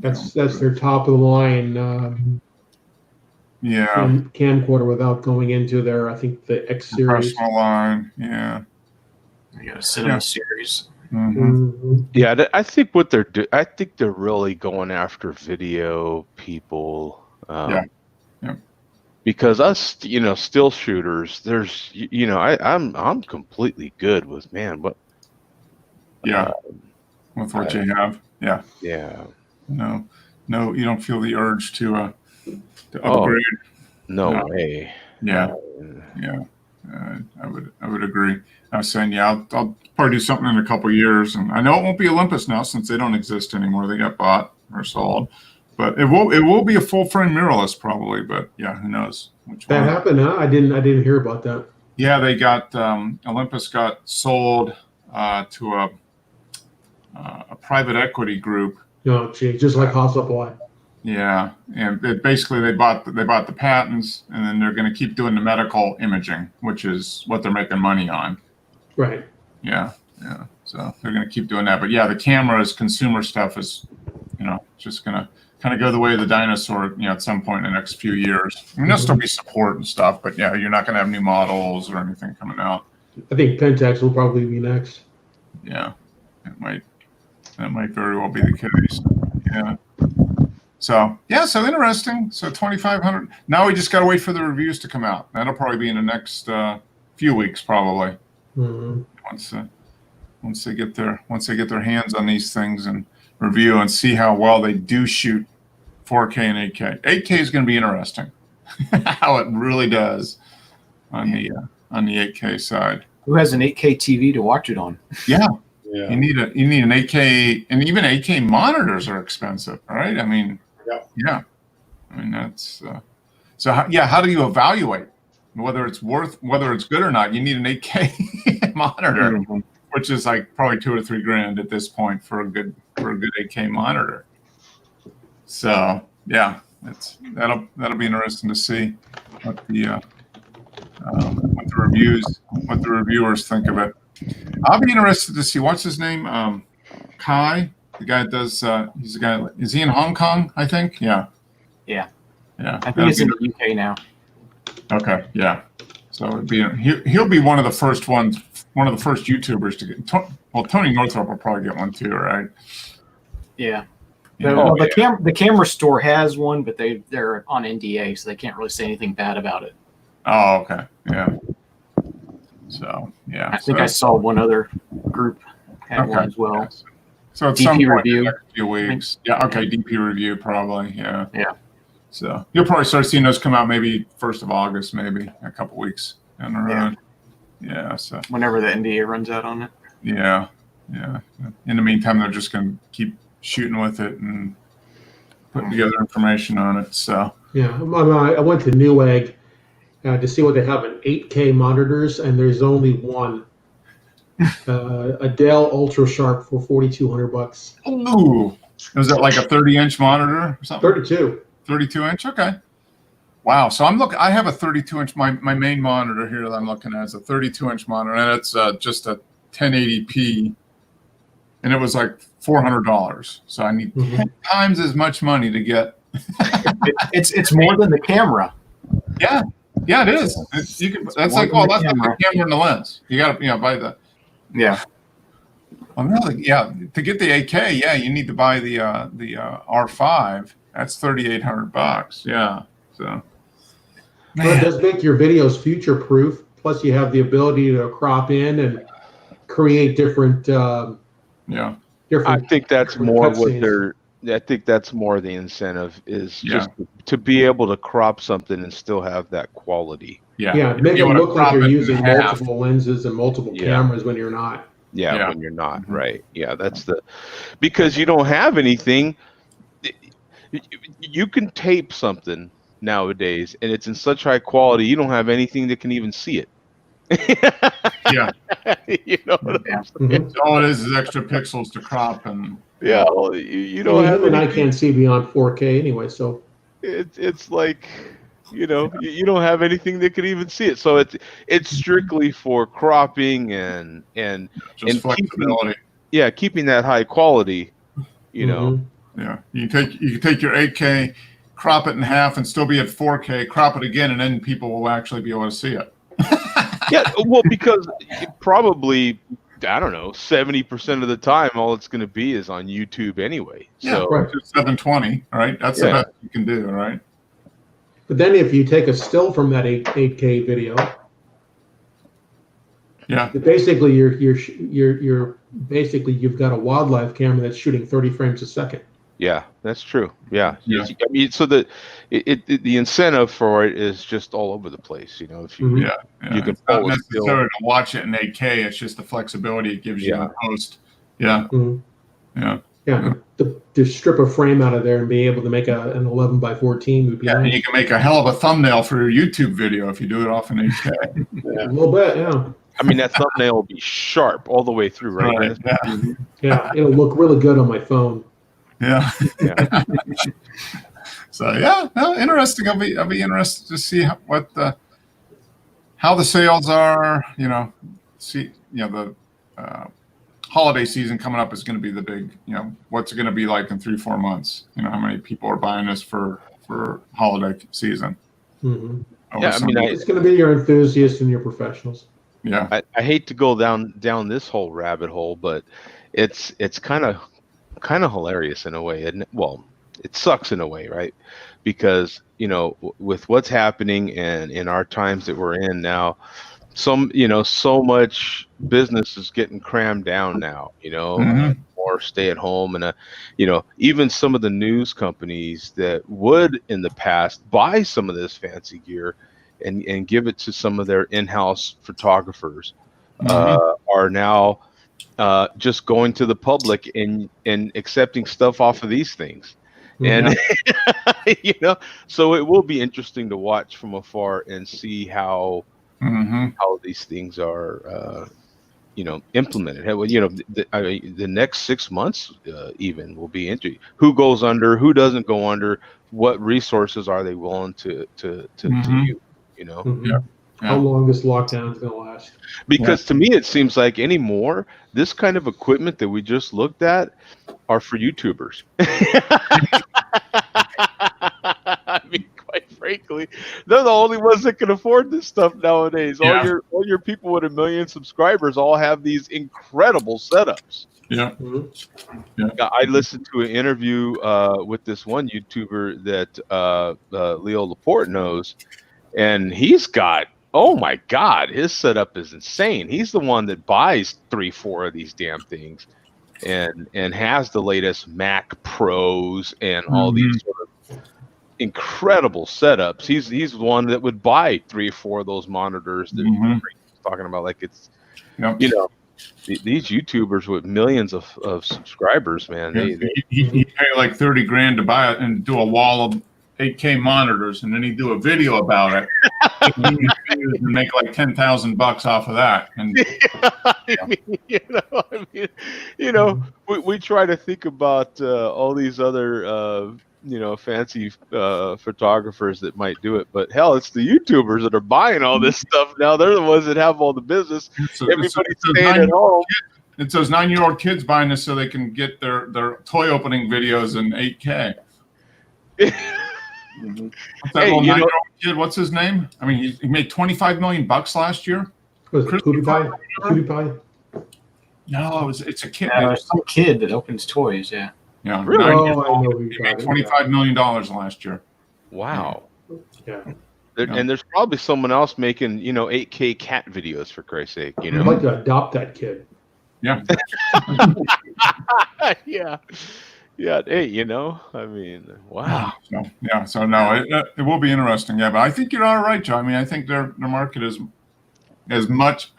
E: That's their top of the line. Camcorder without going into their, I think, the X series.
A: Professional line. Yeah.
B: You got a cinema series.
D: Yeah, I think what they're I think they're really going after video people. Because us, still shooters, there's, I'm completely good with but.
A: With what you have. Yeah.
D: Yeah.
A: No, you don't feel the urge to upgrade.
D: No way.
A: Yeah. I would agree. I was saying, I'll probably do something in a couple of years, and I know it won't be Olympus now since they don't exist anymore. They got bought or sold, but it will be a full frame mirrorless probably. But who knows?
E: That happened, huh? I didn't hear about that.
A: Yeah, they got Olympus got sold to a private equity group.
E: No, just like Hot Supply.
A: Yeah, and basically they bought the patents, and then they're going to keep doing the medical imaging, which is what they're making money on.
E: Right.
A: Yeah. So they're going to keep doing that. But yeah, the cameras, consumer stuff is, just going to kind of go the way of the dinosaur, at some point in the next few years. I mean, there'll still be support and stuff, but yeah, you're not going to have new models or anything coming out.
E: I think Pentax will probably be next.
A: Yeah, that might very well be the case. Yeah. So interesting. So 2,500. Now we just got to wait for the reviews to come out. That'll probably be in the next few weeks, probably.
E: Mm-hmm.
A: Once they get their hands on these things and review and see how well they do shoot 4K and 8K. 8K is going to be interesting. How it really does on the 8K side.
B: Who has an 8K TV to watch it on?
A: Yeah.
C: Yeah.
A: You need an 8K, and even 8K monitors are expensive, right? I mean, yeah. I mean, that's how do you evaluate whether it's good or not? You need an 8K monitor, which is like probably $2,000 or $3,000 at this point for a good 8K monitor. So yeah, that'll be interesting to see what the reviewers think of it. I'll be interested to see what's his name, Kai, the guy that does. He's a guy. Is he in Hong Kong? I think. Yeah.
B: I think he's in the UK now.
A: Okay. Yeah. So he'll be one of the first YouTubers to get. Well, Tony Northrup will probably get one too, right?
B: Yeah. The camera store has one, but they're on NDA, so they can't really say anything bad about it.
A: Oh, okay. Yeah. So yeah.
B: I think I saw one other group had one as well.
A: Yes. So at
B: DP
A: some point
B: review.
A: in the next few weeks. Yeah. Okay. DP review probably. Yeah.
B: Yeah.
A: So you'll probably start seeing those come out maybe 1st of August, maybe a couple weeks down the road. Yeah. So
B: whenever the NDA runs out on it.
A: Yeah. Yeah. In the meantime, they're just going to keep shooting with it and putting together information on it. So
E: Yeah, I went to Newegg to see what they have in 8K monitors, and there's only one. A Dell Ultra Sharp for $4,200.
A: ooh, was it like a 30-inch monitor or something?
E: 32.
A: 32-inch. Okay. Wow. So I have a 32-inch. My main monitor here that I'm looking at is a 32-inch monitor, and it's just a 1080p, and it was like $400. So I need 10 times as much money to get.
B: It's more than the camera.
A: Yeah, it is. That's like the camera and the lens. You got to buy the.
B: Yeah.
A: Well, really, to get the 8K, you need to buy the R5. That's $3,800. Yeah. So.
E: Well, it does make your videos future proof. Plus, you have the ability to crop in and create different.
A: Yeah.
E: Different.
D: I think that's more what I think that's more the incentive is just to be able to crop something and still have that quality.
E: Yeah, make it look like you're using multiple lenses and multiple cameras when you're not.
D: Yeah, when you're not, right. Yeah, that's because you don't have anything. You can tape something nowadays, and it's in such high quality, you don't have anything that can even see it.
A: Yeah.
D: You know what I'm saying?
A: All it is extra pixels to crop and.
D: Yeah, well, you don't have.
E: And I can't see beyond 4K anyway, so.
D: It's like, you don't have anything that can even see it. So it's strictly for cropping and
A: just flexibility.
D: Keeping that high quality. You know.
A: Yeah, you can take your 8K, crop it in half, and still be at 4K. Crop it again, and then people will actually be able to see it.
D: Yeah, well, because probably, I don't know, 70% of the time, all it's going to be is on YouTube anyway.
A: So
E: right.
A: 720, right? That's the best you can do, right?
E: But then if you take a still from that 8K video, basically you're basically you've got a wildlife camera that's shooting 30 frames a second.
D: Yeah, that's true. Yeah. I mean, so the incentive for it is just all over the place. If you you can
A: it's not necessarily to watch it in 8K. It's just the flexibility it gives you in post. Yeah.
E: To strip a frame out of there and be able to make an 11 by 14 would be nice.
A: And you can make a hell of a thumbnail for your YouTube video if you do it off in 8K.
E: A little bit, yeah.
D: I mean, that thumbnail will be sharp all the way through, right?
E: Yeah, it'll look really good on my phone.
A: Yeah. So interesting. I'll be interested to see how the sales are. See, the holiday season coming up is going to be the big, what's it going to be like in 3-4 months? How many people are buying this for holiday season?
E: Mm-hmm.
D: Yeah, I mean,
E: it's going to be your enthusiasts and your professionals.
A: Yeah,
D: I hate to go down this whole rabbit hole, but it's kind of hilarious in a way, isn't it? Well, it sucks in a way, right? Because with what's happening and in our times that we're in now, so much business is getting crammed down now. More stay at home, and even some of the news companies that would in the past buy some of this fancy gear and give it to some of their in-house photographers are now just going to the public and accepting stuff off of these things. And so it will be interesting to watch from afar and see how these things are implemented. The next 6 months even will be interesting. Who goes under, who doesn't go under, what resources are they willing to use,
A: Yeah.
E: How long this lockdown is going to last?
D: Because to me it seems like anymore this kind of equipment that we just looked at are for YouTubers. I mean, quite frankly, they're the only ones that can afford this stuff nowadays.
A: Yeah.
D: All your people with 1 million subscribers all have these incredible setups.
A: Yeah.
D: Yeah. I listened to an interview with this one YouTuber that Leo Laporte knows, and he's got, oh my God, his setup is insane. He's the one that buys 3-4 of these damn things and has the latest Mac Pros and all these sort of incredible setups. He's the one that would buy 3 or 4 of those monitors that he's talking about. Like it's, these YouTubers with millions of subscribers, man,
A: he pay like $30,000 to buy it and do a wall of 8K monitors, and then he'd do a video about it and make like $10,000 off of that. And
D: we try to think about all these other fancy photographers that might do it, but hell, it's the YouTubers that are buying all this stuff now. They're the ones that have all the business. Everybody's staying at home.
A: It's those 9-year-old kids buying this so they can get their toy opening videos in 8K. What's that little 9-year-old kid? What's his name? I mean, he made $25 million last year.
E: Was it PewDiePie?
A: No, it's a kid.
B: There's some kid that opens toys. Yeah.
A: Yeah,
D: really?
E: I know who
A: he made $25 million last year.
D: Wow.
E: Yeah.
D: And there's probably someone else making 8K cat videos, for Christ's sake.
E: I'd like to adopt that kid.
A: Yeah.
D: Yeah. Yeah. Hey, I mean, wow.
A: So no, it will be interesting. Yeah, but I think you're all right, Joe. I mean, I think their market is as much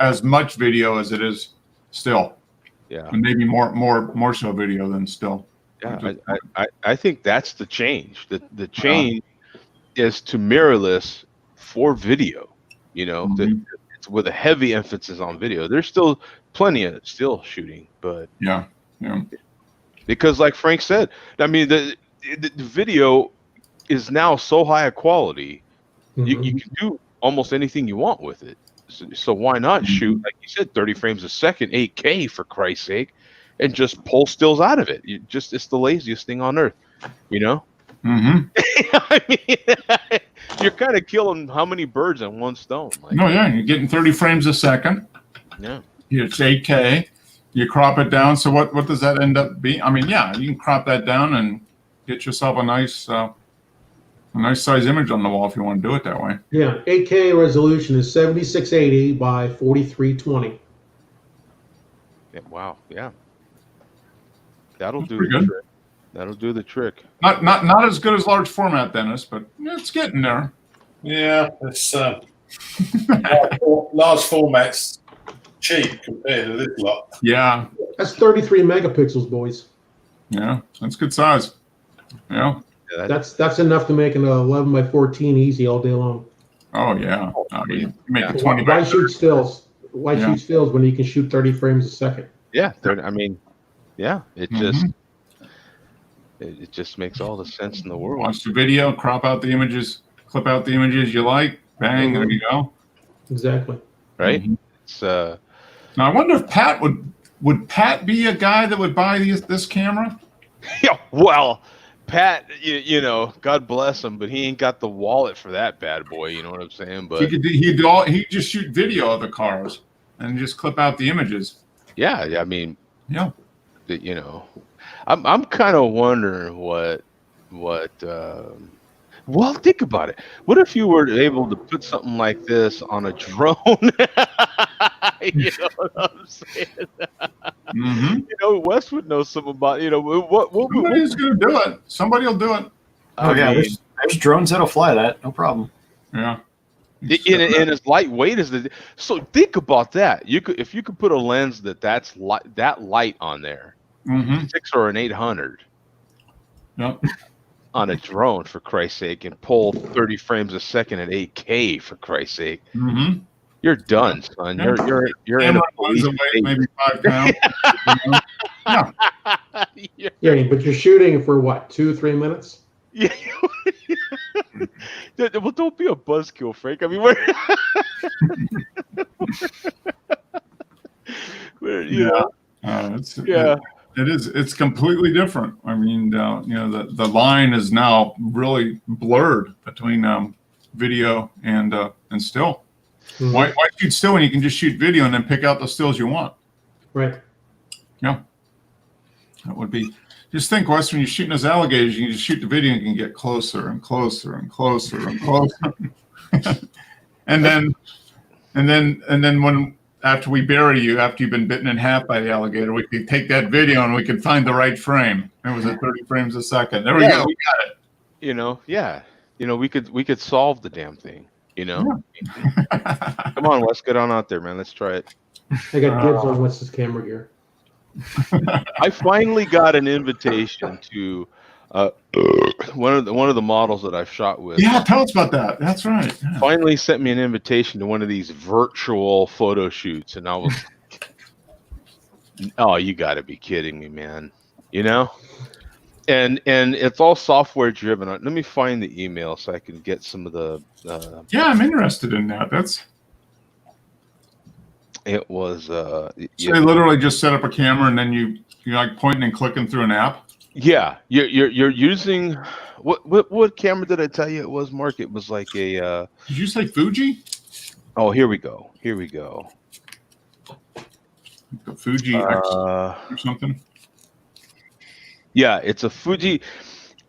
A: video as it is still.
D: Yeah.
A: And maybe more so video than still.
D: Yeah. I think that's the change. The change is to mirrorless for video. It's with a heavy emphasis on video. There's still plenty of still shooting, but
A: yeah.
D: Because like Frank said, I mean, the video is now so high a quality, you can do almost anything you want with it. So why not shoot, like you said, 30 frames a second, 8K for Christ's sake, and just pull stills out of it? It's the laziest thing on earth, I mean, you're kind of killing how many birds on one stone?
A: You're getting 30 frames a second.
D: Yeah.
A: It's 8K. You crop it down. So what does that end up being? I mean, yeah, you can crop that down and get yourself a nice size image on the wall if you want to do it that way.
E: Yeah, 8K resolution is 7680 by 4320.
D: Yeah, wow. Yeah. That'll do
A: pretty
D: the
A: good.
D: trick. That'll do the trick.
A: Not as good as large format, Dennis, but it's getting there.
C: Yeah, it's large formats cheap compared to this lot.
A: Yeah.
E: That's 33 megapixels, boys.
A: Yeah, that's good size. Yeah.
E: That's enough to make an 11 by 14 easy all day long.
A: Oh yeah. I mean, you make it 20
E: Why
A: by
E: shoot stills? Why shoot stills when you can shoot 30 frames a second?
D: Yeah, I mean, yeah, it just makes all the sense in the world.
A: Watch the video, crop out the images, clip out the images you like, bang, there you go.
E: Exactly.
D: Right?
A: Mhm.
D: It's
A: Now I wonder if Pat would would Pat be a guy that would buy this camera?
D: Yeah, well, Pat, you know, God bless him, but he ain't got the wallet for that bad boy. You know what I'm saying? But
A: He'd just shoot video of the cars and just clip out the images.
D: yeah, I mean,
A: yeah,
D: you know, I'm kind of wondering what. Well, think about it. What if you were able to put something like this on a drone? You know what I'm saying?
A: Mm-hmm.
D: You know, Wes would know something about. You know, what
A: somebody's going to do it. Somebody will do it.
B: Oh yeah, there's drones that'll fly that, no problem.
A: Yeah.
D: And as lightweight as the. So think about that. If you could put a lens that's light on there, 6 or an 800.
A: Yep.
D: On a drone, for Christ's sake, and pull 30 frames a second at 8K, for Christ's sake. You're done, son. You're in a police
A: maybe 5 pounds.
E: Yeah, but you're shooting for what, 2-3 minutes?
D: Yeah. Well, don't be a buzzkill, Frank. I mean, we're you know.
A: It is. It's completely different. I mean, you know, the line is now really blurred between video and still. Why shoot still when you can just shoot video and then pick out the stills you want?
E: Right.
A: Yeah. That would be. Just think, Wes, when you're shooting those alligators, you can just shoot the video and you can get closer and closer and closer and closer. and then when after we bury you, after you've been bitten in half by the alligator, we could take that video and we could find the right frame. It was at 30 frames a second. There we go. We got it.
D: You know, yeah. You know, we could solve the damn thing. You know. Yeah. Come on, Wes, get on out there, man. Let's try it.
E: I got dibs on Wes's camera gear.
D: I finally got an invitation to one of the models that I've shot with.
A: Yeah, tell us about that. That's right. Yeah.
D: Finally sent me an invitation to one of these virtual photo shoots, and I was, oh, you got to be kidding me, man! You know, and it's all software driven. Let me find the email so I can get some of the.
A: Yeah, I'm interested in that.
D: It was.
A: So they literally just set up a camera and then you're like pointing and clicking through an app.
D: Yeah, you're using what camera did I tell you it was, Mark? It was like a.
A: Did you say Fuji?
D: Oh, here we go.
A: The Fuji X or something.
D: Yeah, it's a Fuji.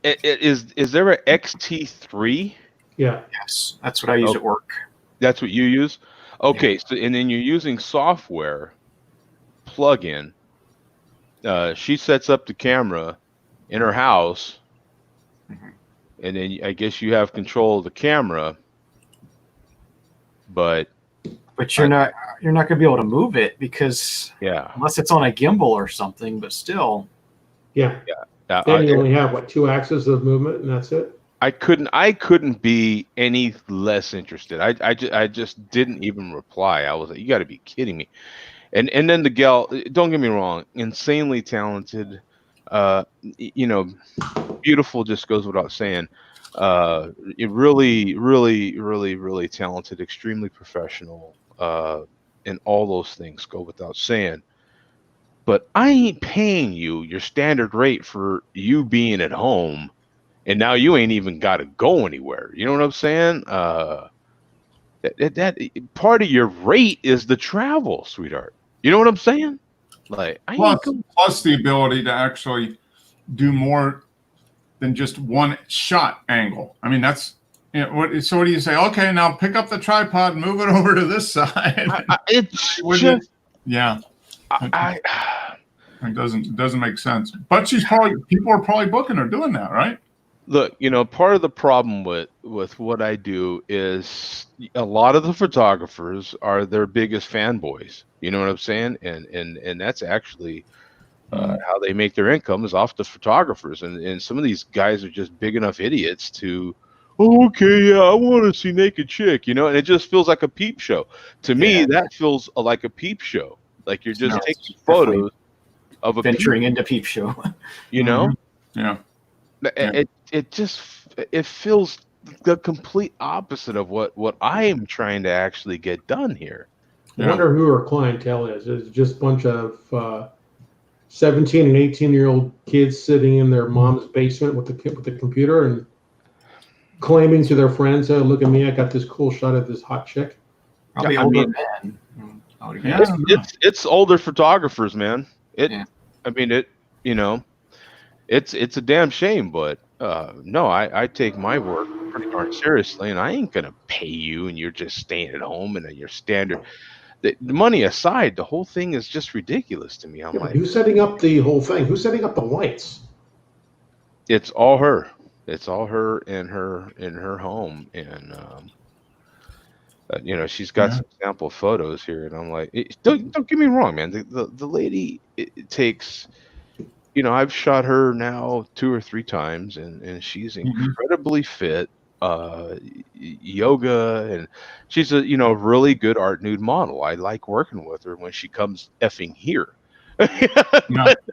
D: Is there a XT3?
E: Yeah.
B: Yes, that's what I use at work.
D: That's what you use. Okay, yeah. So and then you're using software plugin. She sets up the camera in her house, and then I guess you have control of the camera. But
B: you're not going to be able to move it because unless it's on a gimbal or something. But still,
E: then you only have 2 axes of movement, and that's it.
D: I couldn't be any less interested. I just didn't even reply. I was like, you got to be kidding me. And then the gal, don't get me wrong, insanely talented, you know, beautiful just goes without saying. Really, really, really, really talented, extremely professional, and all those things go without saying. But I ain't paying you your standard rate for you being at home. And now you ain't even got to go anywhere. You know what I'm saying? That part of your rate is the travel, sweetheart. You know what I'm saying? Like,
A: plus the ability to actually do more than just one shot angle. I mean, that's so. What do you say? Okay, now pick up the tripod and move it over to this side.
D: It
A: doesn't make sense. But people are probably booking her doing that, right?
D: Look, you know, part of the problem with what I do is a lot of the photographers are their biggest fanboys. You know what I'm saying? And that's actually how they make their income is off the photographers. And some of these guys are just big enough idiots to, oh, okay, yeah, I want to see naked chick, you know, and it just feels like a peep show. To me, that feels like a peep show. Like you're just taking photos of a
B: venturing into peep show.
D: You know?
A: Yeah.
D: It feels the complete opposite of what I am trying to actually get done here.
E: I wonder who her clientele is. Is it just a bunch of 17 and 18-year-old kids sitting in their mom's basement with the computer and claiming to their friends, "Oh, look at me! I got this cool shot of this hot chick."
B: Probably
D: I
B: older
D: mean,
B: men. I would
A: Yeah.
B: guess.
D: it's older photographers, man.
B: Yeah.
D: I mean, it's a damn shame, but no, I take my work pretty darn seriously, and I ain't gonna pay you, and you're just staying at home and your standard. The money aside, the whole thing is just ridiculous to me. I'm
E: Yeah, but
D: like,
E: who's setting up the whole thing? Who's setting up the lights?
D: it's all her. It's all her in her home, and she's got some sample photos here, and I'm like, don't get me wrong, man. The lady it takes. I've shot her now 2 or 3 times, and she's incredibly fit. Yoga, and she's a really good art nude model. I like working with her when she comes effing here. But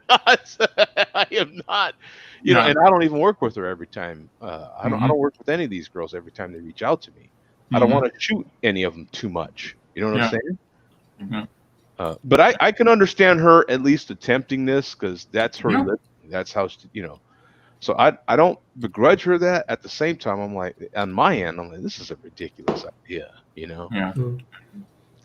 D: I am not, and I don't even work with her every time. I don't work with any of these girls every time they reach out to me. I don't want to shoot any of them too much. You know what I'm saying?
A: Mm-hmm.
D: But I can understand her at least attempting this, because that's her living. That's how so I don't begrudge her that. At the same time, I'm like, on my end, I'm like, this is a ridiculous idea,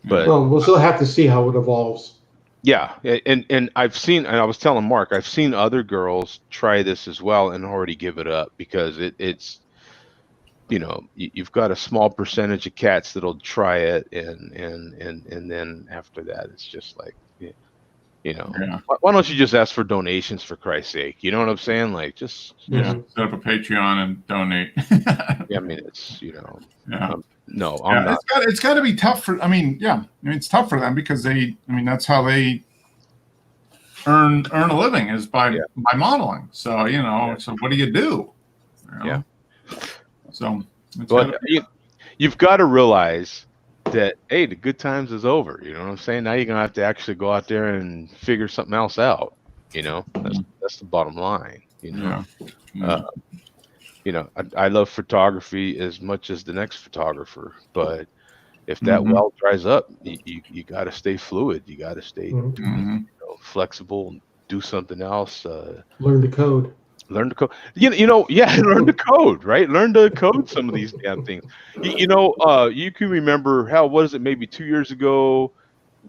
D: But
E: well, we'll still have to see how it evolves.
D: Yeah, and I was telling Mark, I've seen other girls try this as well and already give it up, because it's you've got a small percentage of cats that'll try it, and then after that it's just like, why don't you just ask for donations, for Christ's sake? You know what I'm saying? Like, just
A: set up a Patreon and donate.
D: I mean, it's no, I'm not.
A: It's got to be tough for. I mean, it's tough for them, because that's how they earn a living, is by modeling. So so what do you do?
D: Yeah.
A: So,
D: but you've got to realize that, hey, the good times is over. You know what I'm saying? Now you're gonna have to actually go out there and figure something else out. That's the bottom line. I love photography as much as the next photographer, but if that well dries up, you got to stay fluid. You got to stay flexible and do something else.
E: Learn the code.
D: Learn to code. Learn to code, right? Learn to code some of these damn things. You can remember what is it, maybe 2 years ago,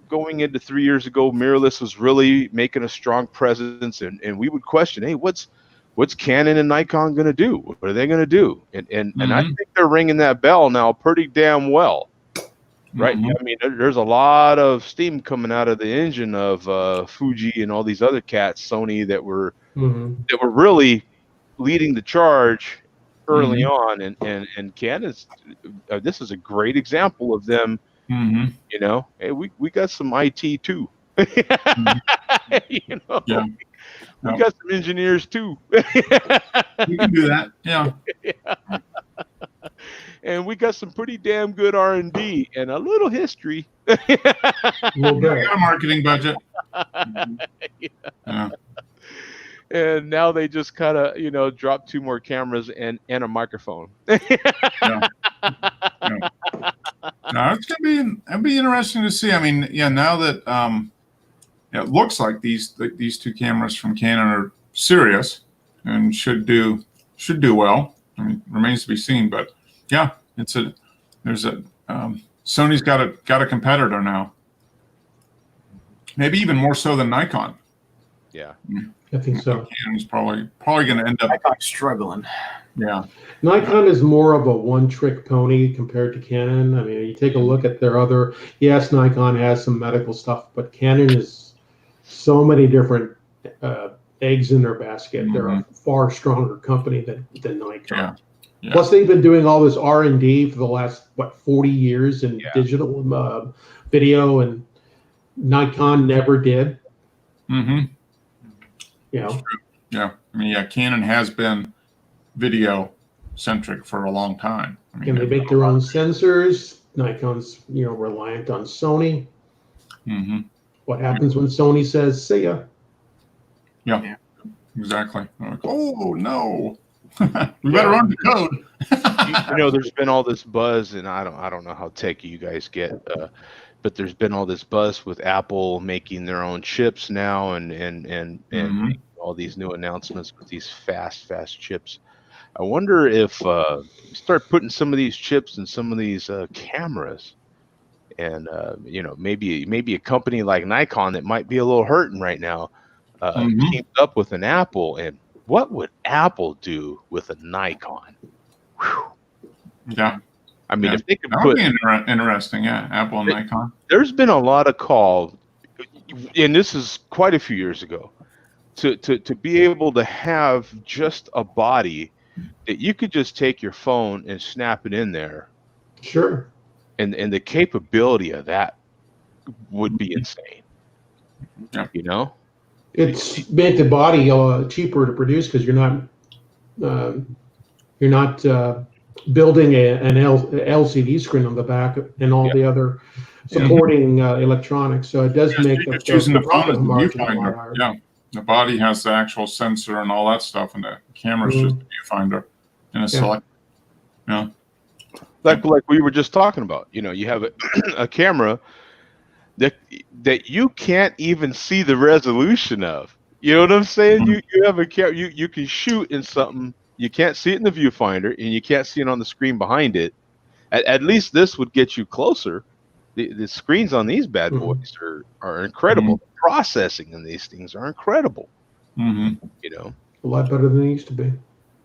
D: going into 3 years ago, mirrorless was really making a strong presence, and we would question, hey, what's Canon and Nikon going to do? What are they going to do? And I think they're ringing that bell now pretty damn well. Right. I mean, there's a lot of steam coming out of the engine of Fuji and all these other cats, Sony, that were really leading the charge early on, and Canon's this is a great example of them. Hey, we got some IT too. We got some engineers too.
A: You can do that. Yeah.
D: And we got some pretty damn good R&D and a little history.
A: We got a marketing budget.
D: And now they just kind of drop 2 more cameras and a microphone.
A: No, it's it'd be interesting to see. I mean, now that it looks like these 2 cameras from Canon are serious and should do well. I mean, remains to be seen, but Sony's got a competitor now. Maybe even more so than Nikon.
D: Yeah.
E: I think so.
A: Canon's probably going to end up
B: struggling.
A: Yeah.
E: Nikon is more of a one-trick pony compared to Canon. I mean, you take a look at their other. Yes, Nikon has some medical stuff, but Canon is so many different eggs in their basket. They're a far stronger company than Nikon.
A: Yeah.
E: Plus, they've been doing all this R&D for the last 40 years in digital video, and Nikon never did.
A: Yeah. I mean, Canon has been video centric for a long time. I mean,
E: and they make their own sensors. Nikon's reliant on Sony. What happens when Sony says, "See ya"?
A: Yeah. Exactly. Like, oh no. We better run the code.
D: There's been all this buzz, and I don't know how techy you guys get. but there's been all this buzz with Apple making their own chips now, and making all these new announcements with these fast chips. I wonder if you start putting some of these chips in some of these cameras, and maybe a company like Nikon that might be a little hurting right now teamed up with an Apple, and what would Apple do with a Nikon? Whew.
A: Yeah.
D: I mean, if they could
A: that would be interesting, yeah, Apple and Nikon.
D: There's been a lot of call, and this is quite a few years ago, to be able to have just a body that you could just take your phone and snap it in there.
E: Sure.
D: And the capability of that would be insane.
A: Yeah.
D: You know?
E: It's made the body cheaper to produce because you're not building an LCD screen on the back and all the other supporting electronics. So it does make the
A: using the phone
E: profit
A: as the
E: margin a lot
A: viewfinder.
E: higher.
A: Yeah, the body has the actual sensor and all that stuff, and the camera's just a viewfinder and a select. Yeah,
D: like we were just talking about. You know, you have a camera that you can't even see the resolution of. You know what I'm saying? You have a camera, you can shoot in something, you can't see it in the viewfinder, and you can't see it on the screen behind it. At least this would get you closer. The screens on these bad boys are incredible. The processing in these things are incredible. You know,
E: a lot better than it used to be.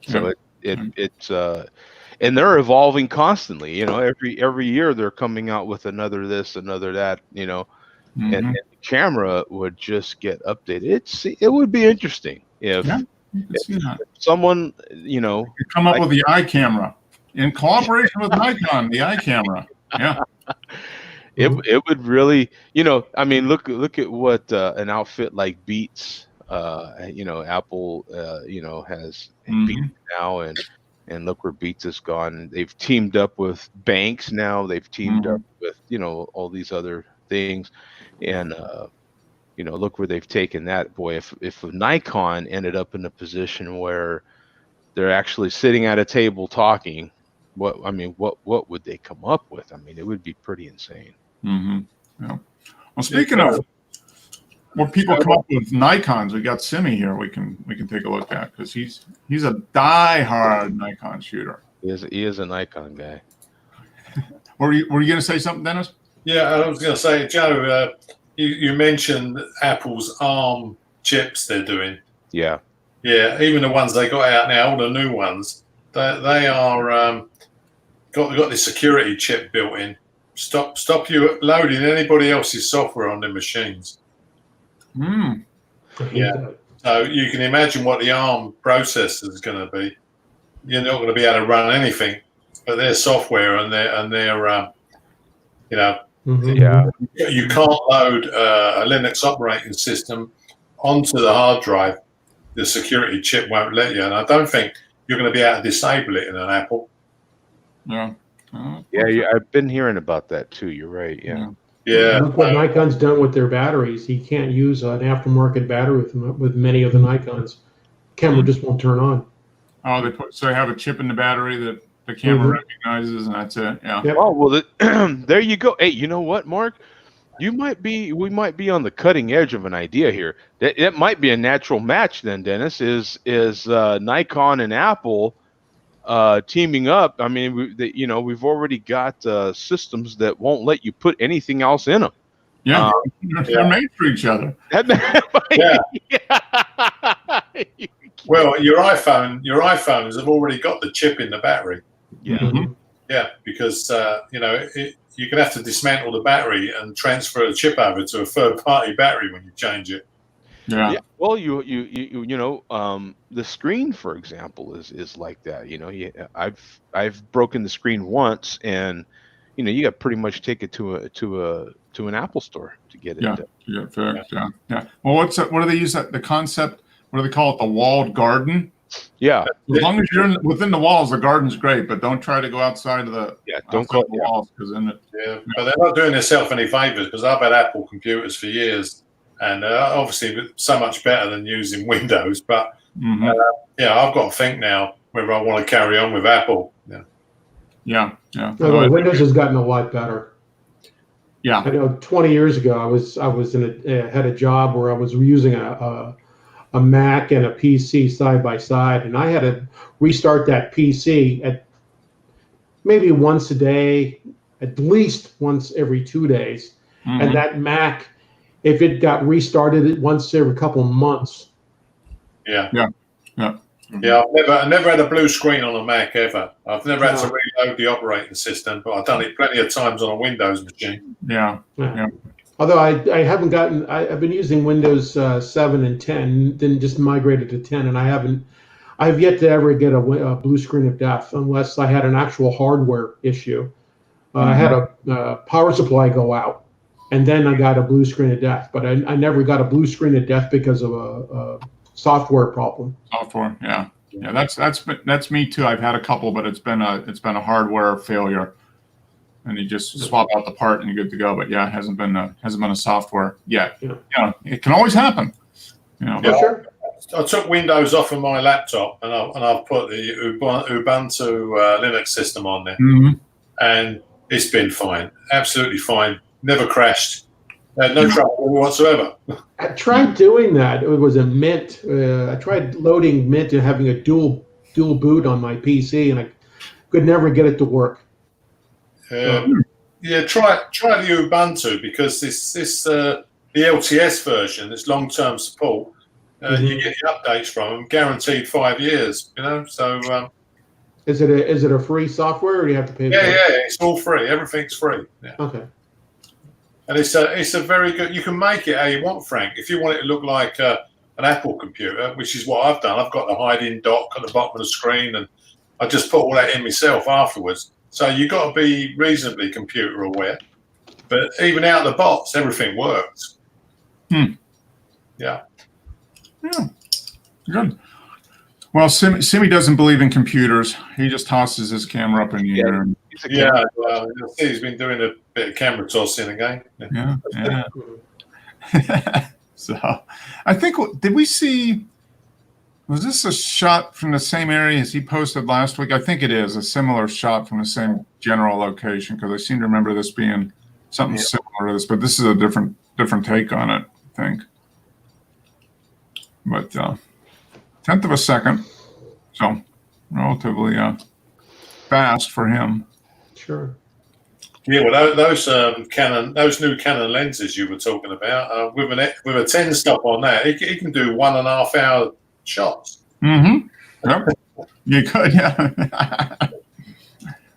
D: So it's and they're evolving constantly. You know, every year they're coming out with another this, another that. You know, and the camera would just get updated. It would be interesting if someone, you know,
A: could come up with the eye camera in collaboration with Nikon. The eye camera,
D: it would really, you know, I mean, look at what an outfit like Beats, you know, Apple, you know, has Beats now, and look where Beats has gone. They've teamed up with banks now. They've teamed up with, you know, all these other things, and you know, look where they've taken that. Boy, if Nikon ended up in a position where they're actually sitting at a table talking, what would they come up with? I mean, it would be pretty insane.
A: Yeah. Well, speaking of what people come up with Nikons, we got Simi here. We can take a look at, because he's a diehard Nikon shooter.
D: He is a Nikon guy.
A: Were you going to say something, Dennis?
C: Yeah, I was going to say, Joe, you mentioned Apple's ARM chips they're doing.
D: Yeah.
C: Yeah, even the ones they got out now, all the new ones, they are got the security chip built in. Stop you loading anybody else's software on their machines. Yeah. So you can imagine what the ARM processor is going to be. You're not going to be able to run anything but their software and their you know. You can't load a Linux operating system onto the hard drive. The security chip won't let you, and I don't think you're going to be able to disable it in an Apple.
A: Yeah.
D: I've been hearing about that too. You're right. Yeah.
E: Look what Nikon's done with their batteries. You can't use an aftermarket battery with many of the Nikons. Camera just won't turn on.
A: Oh, they have a chip in the battery that the camera recognizes, and that's it. Yeah.
E: Yep.
D: Oh well, there you go. Hey, you know what, Mark? We might be on the cutting edge of an idea here. That might be a natural match then, Dennis. Is Nikon and Apple teaming up? I mean, we've already got systems that won't let you put anything else in them.
A: Yeah, they're made for each other.
C: Well, your iPhones have already got the chip in the battery. Yeah, because you're going to have to dismantle the battery and transfer the chip over to a third-party battery when you change it.
A: Yeah.
D: Well, the screen, for example, is like that. You know, I've broken the screen once, and you got to pretty much take it to an Apple store to get it.
A: To get fixed. Yeah. Well, what do they use? The concept? What do they call it? The walled garden.
D: Yeah.
A: As long as you're within the walls, the garden's great, but don't try to go outside of the walls, because then
C: but they're not doing themselves any favors, because I've had Apple computers for years, and obviously so much better than using Windows. But I've got to think now whether I want to carry on with Apple.
E: Windows has gotten a lot better.
A: Yeah.
E: I know 20 years ago, I was had a job where I was using a Mac and a PC side by side, and I had to restart that PC at maybe once a day, at least once every 2 days.
A: Mm-hmm.
E: And that Mac, if it got restarted once every couple of months.
C: Yeah.
A: Yeah. Yeah.
C: Yeah, I've never had a blue screen on a Mac ever. I've never had to reload the operating system, but I've done it plenty of times on a Windows machine.
A: Yeah.
E: Although I haven't gotten, I've been using Windows 7 and 10, then just migrated to 10, and I've yet to ever get a blue screen of death unless I had an actual hardware issue. I had a power supply go out, and then I got a blue screen of death, but I never got a blue screen of death because of a software problem.
A: Software, yeah. That's me too. I've had a couple, but it's been a hardware failure, and you just swap out the part and you're good to go. But yeah, it hasn't been a software yet. Yeah, it can always happen.
C: Yeah, sure. I took Windows off of my laptop and I've put the Ubuntu Linux system on there, and it's been fine, absolutely fine. Never crashed. No trouble whatsoever.
E: I tried doing that. It was a Mint. I tried loading Mint and having a dual boot on my PC, and I could never get it to work.
C: Yeah, try the Ubuntu, because the LTS version, this long-term support, you get your updates from them, guaranteed 5 years. So
E: is it a free software, or do you have to pay?
C: Yeah, it's all free. Everything's free. Yeah.
E: Okay.
C: And it's a very good. You can make it how you want, Frank. If you want it to look like an Apple computer, which is what I've done. I've got the hide-in dock at the bottom of the screen, and I just put all that in myself afterwards. So you've got to be reasonably computer aware. But even out of the box, everything works. Yeah.
A: Good. Well, Simi doesn't believe in computers. He just tosses his camera up in the air. And
C: Well, he's been doing a bit of camera tossing again.
A: Yeah. So, I think, did we see? Was this a shot from the same area as he posted last week? I think it is a similar shot from the same general location, because I seem to remember this being something similar to this, but this is a different take on it, I think. But 1/10 of a second, so relatively fast for him.
E: Sure.
C: Yeah, well, those new Canon lenses you were talking about, with a 10 stop on that, it can do 1.5 hour shots.
A: Yep. You could, yeah.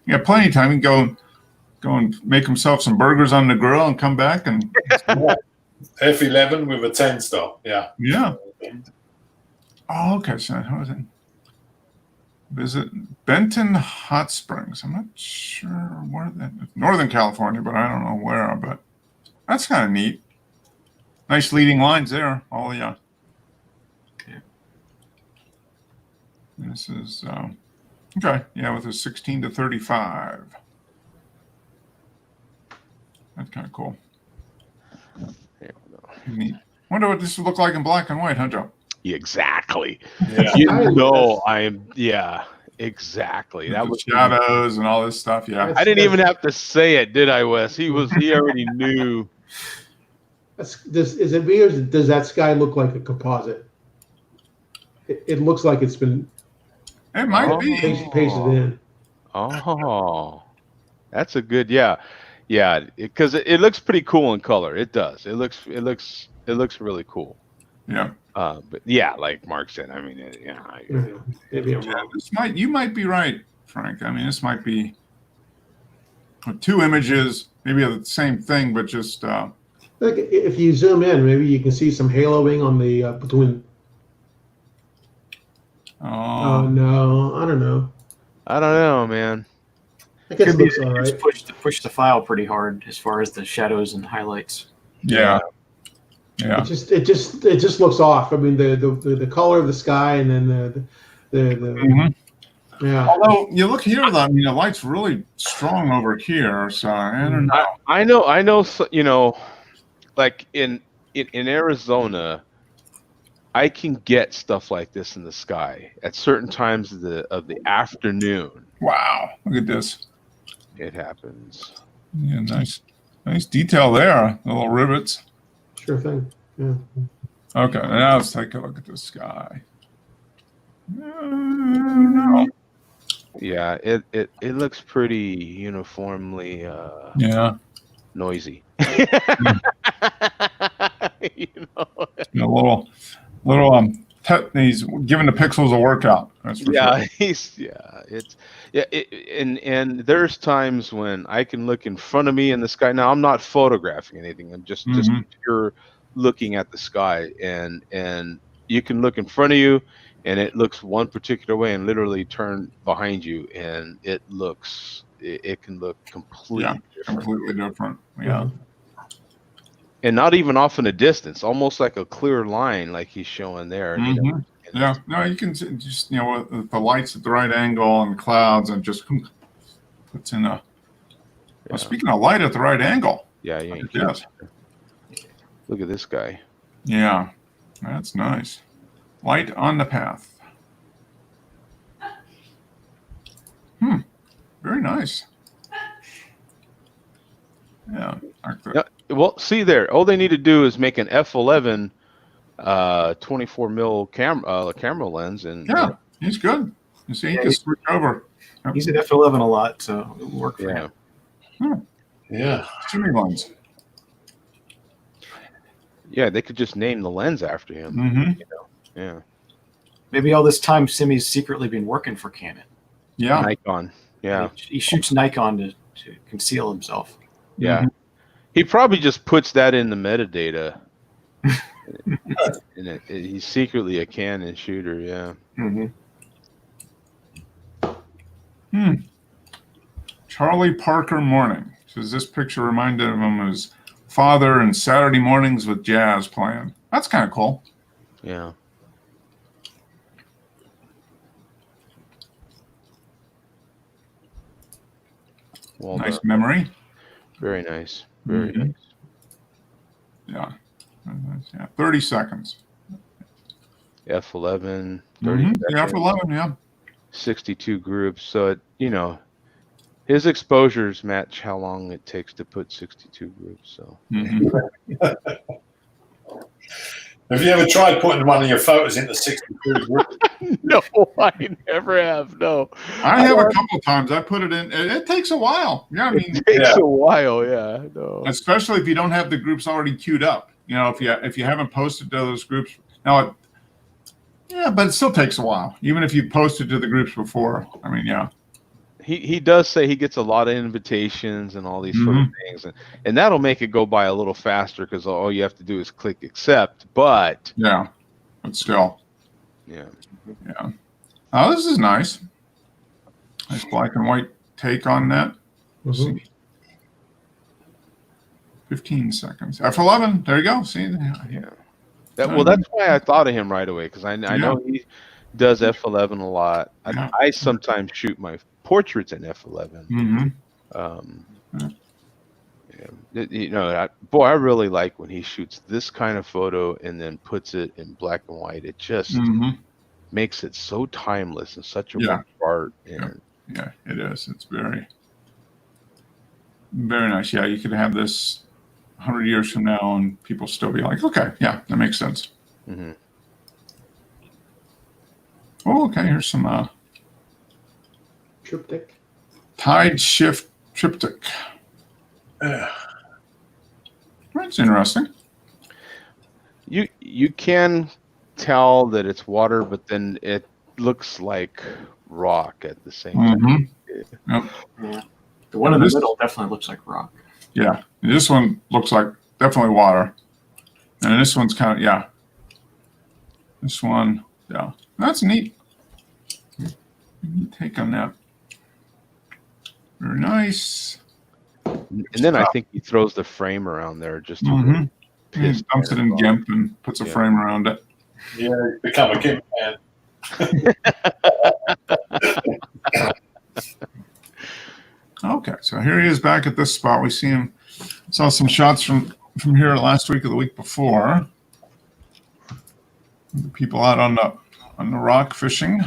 A: Yeah, plenty of time. You can go and make himself some burgers on the grill and come back and
C: F11 with a 10 stop. Yeah.
A: Oh, okay. So how is it? Visit Benton Hot Springs. I'm not sure where that is. Northern California, but I don't know where. But that's kind of neat. Nice leading lines there. Oh yeah. This is okay. Yeah, with a 16-35. That's kind of cool. Neat. Wonder what this would look like in black and white, huh, Joe?
D: Exactly.
C: Yeah.
D: Exactly.
A: That was shadows and all this stuff. Yeah.
D: I didn't even have to say it, did I, Wes? He already knew.
E: Is it me, or does that sky look like a composite? It looks like it's been.
A: It might be
E: pasted in.
D: Oh, that's a good, yeah, because it looks pretty cool in color. It does. It looks really cool.
A: Yeah.
D: But yeah, like Mark said, I mean,
E: Maybe I'm wrong.
A: You might be right, Frank. I mean, this might be two images, maybe of the same thing, but just.
E: Like if you zoom in, maybe you can see some haloing on the between. Oh no, I don't know.
D: I don't know, man.
B: I guess it looks all right. Push the file pretty hard as far as the shadows and highlights.
A: Yeah.
E: It just looks off. I mean, the color of the sky, and then the yeah.
A: Although you look here, though, I mean, the light's really strong over here. So I don't know.
D: I know. So, like in Arizona, I can get stuff like this in the sky at certain times of the afternoon.
A: Wow! Look at this.
D: It happens.
A: Yeah, nice Nice detail there. The little rivets.
E: Sure thing. Yeah.
A: Okay, now let's take a look at the sky. No.
D: Yeah, it looks pretty uniformly
A: Yeah.
D: noisy. You know?
A: A little he's giving the pixels a workout. That's for
D: Yeah,
A: sure.
D: and there's times when I can look in front of me in the sky. Now I'm not photographing anything. I'm just pure looking at the sky, and you can look in front of you, and it looks one particular way, and literally turn behind you, and it can look completely different.
A: Completely different. Yeah.
D: And not even off in a distance, almost like a clear line, like he's showing there. You know,
A: yeah, no, you can just, with the lights at the right angle and clouds, and just puts in a. Well, speaking of light at the right angle.
D: Yeah, you ain't
A: yes.
D: Look at this guy.
A: Yeah, that's nice. Light on the path. Very nice. Yeah.
D: Well, see there. All they need to do is make an f11 24 mil camera lens, and
A: he's good. You see, he can switch over.
B: Yep. He's at f11 a lot, so it will work for him.
C: Yeah.
A: Jimmy lens.
D: Yeah, they could just name the lens after him. You know? Yeah.
B: Maybe all this time, Simi's secretly been working for Canon.
A: Yeah.
D: Nikon. Yeah.
B: He shoots Nikon to conceal himself.
D: Yeah. He probably just puts that in the metadata. And he's secretly a Canon shooter, yeah.
A: Charlie Parker Morning says this picture reminded him of his father and Saturday mornings with jazz playing. That's kind of cool.
D: Yeah. Well
A: nice
D: done.
A: Memory.
D: Very nice. Very nice.
A: Yeah. 30 seconds.
D: F11, 30 seconds.
A: Yeah, F11, yeah.
D: 62 groups. So, his exposures match how long it takes to put 62 groups. So.
C: Have you ever tried putting one of your photos into 62 groups?
D: No, I never have. No.
A: I have a couple of times. I put it in. It takes a while. Yeah, I mean,
D: it takes a while. Yeah. No.
A: Especially if you don't have the groups already queued up. If you haven't posted to those groups now. But it still takes a while, even if you posted to the groups before. I mean, yeah.
D: He does say he gets a lot of invitations and all these sort of things, and that'll make it go by a little faster because all you have to do is click accept. But
A: still, yeah. Oh, this is nice. Nice black and white take on that. See. 15 seconds. F11. There you go. See.
D: Yeah. That's why I thought of him right away, because I know he does F11 a lot. I sometimes shoot my portraits in F11. I really like when he shoots this kind of photo and then puts it in black and white. It just makes it so timeless and such a work of art. And
A: yeah, it is. It's very, very nice. Yeah, you could have this 100 years from now and people still be like, okay, yeah, that makes sense. Oh, okay, here's some
E: Triptych.
A: Tide Shift Triptych. That's interesting.
D: You can tell that it's water, but then it looks like rock at the same time.
B: Yeah. The one in the middle definitely looks like rock.
A: Yeah, this one looks like definitely water, and this one's kind of This one, that's neat. Neat take on that. Very nice.
D: And then I think he throws the frame around there just to
A: he dumps it in GIMP and puts a frame around it.
C: Yeah, become a GIMP man.
A: Okay, so here he is back at this spot. We saw some shots from here last week or the week before. The people out on the rock fishing.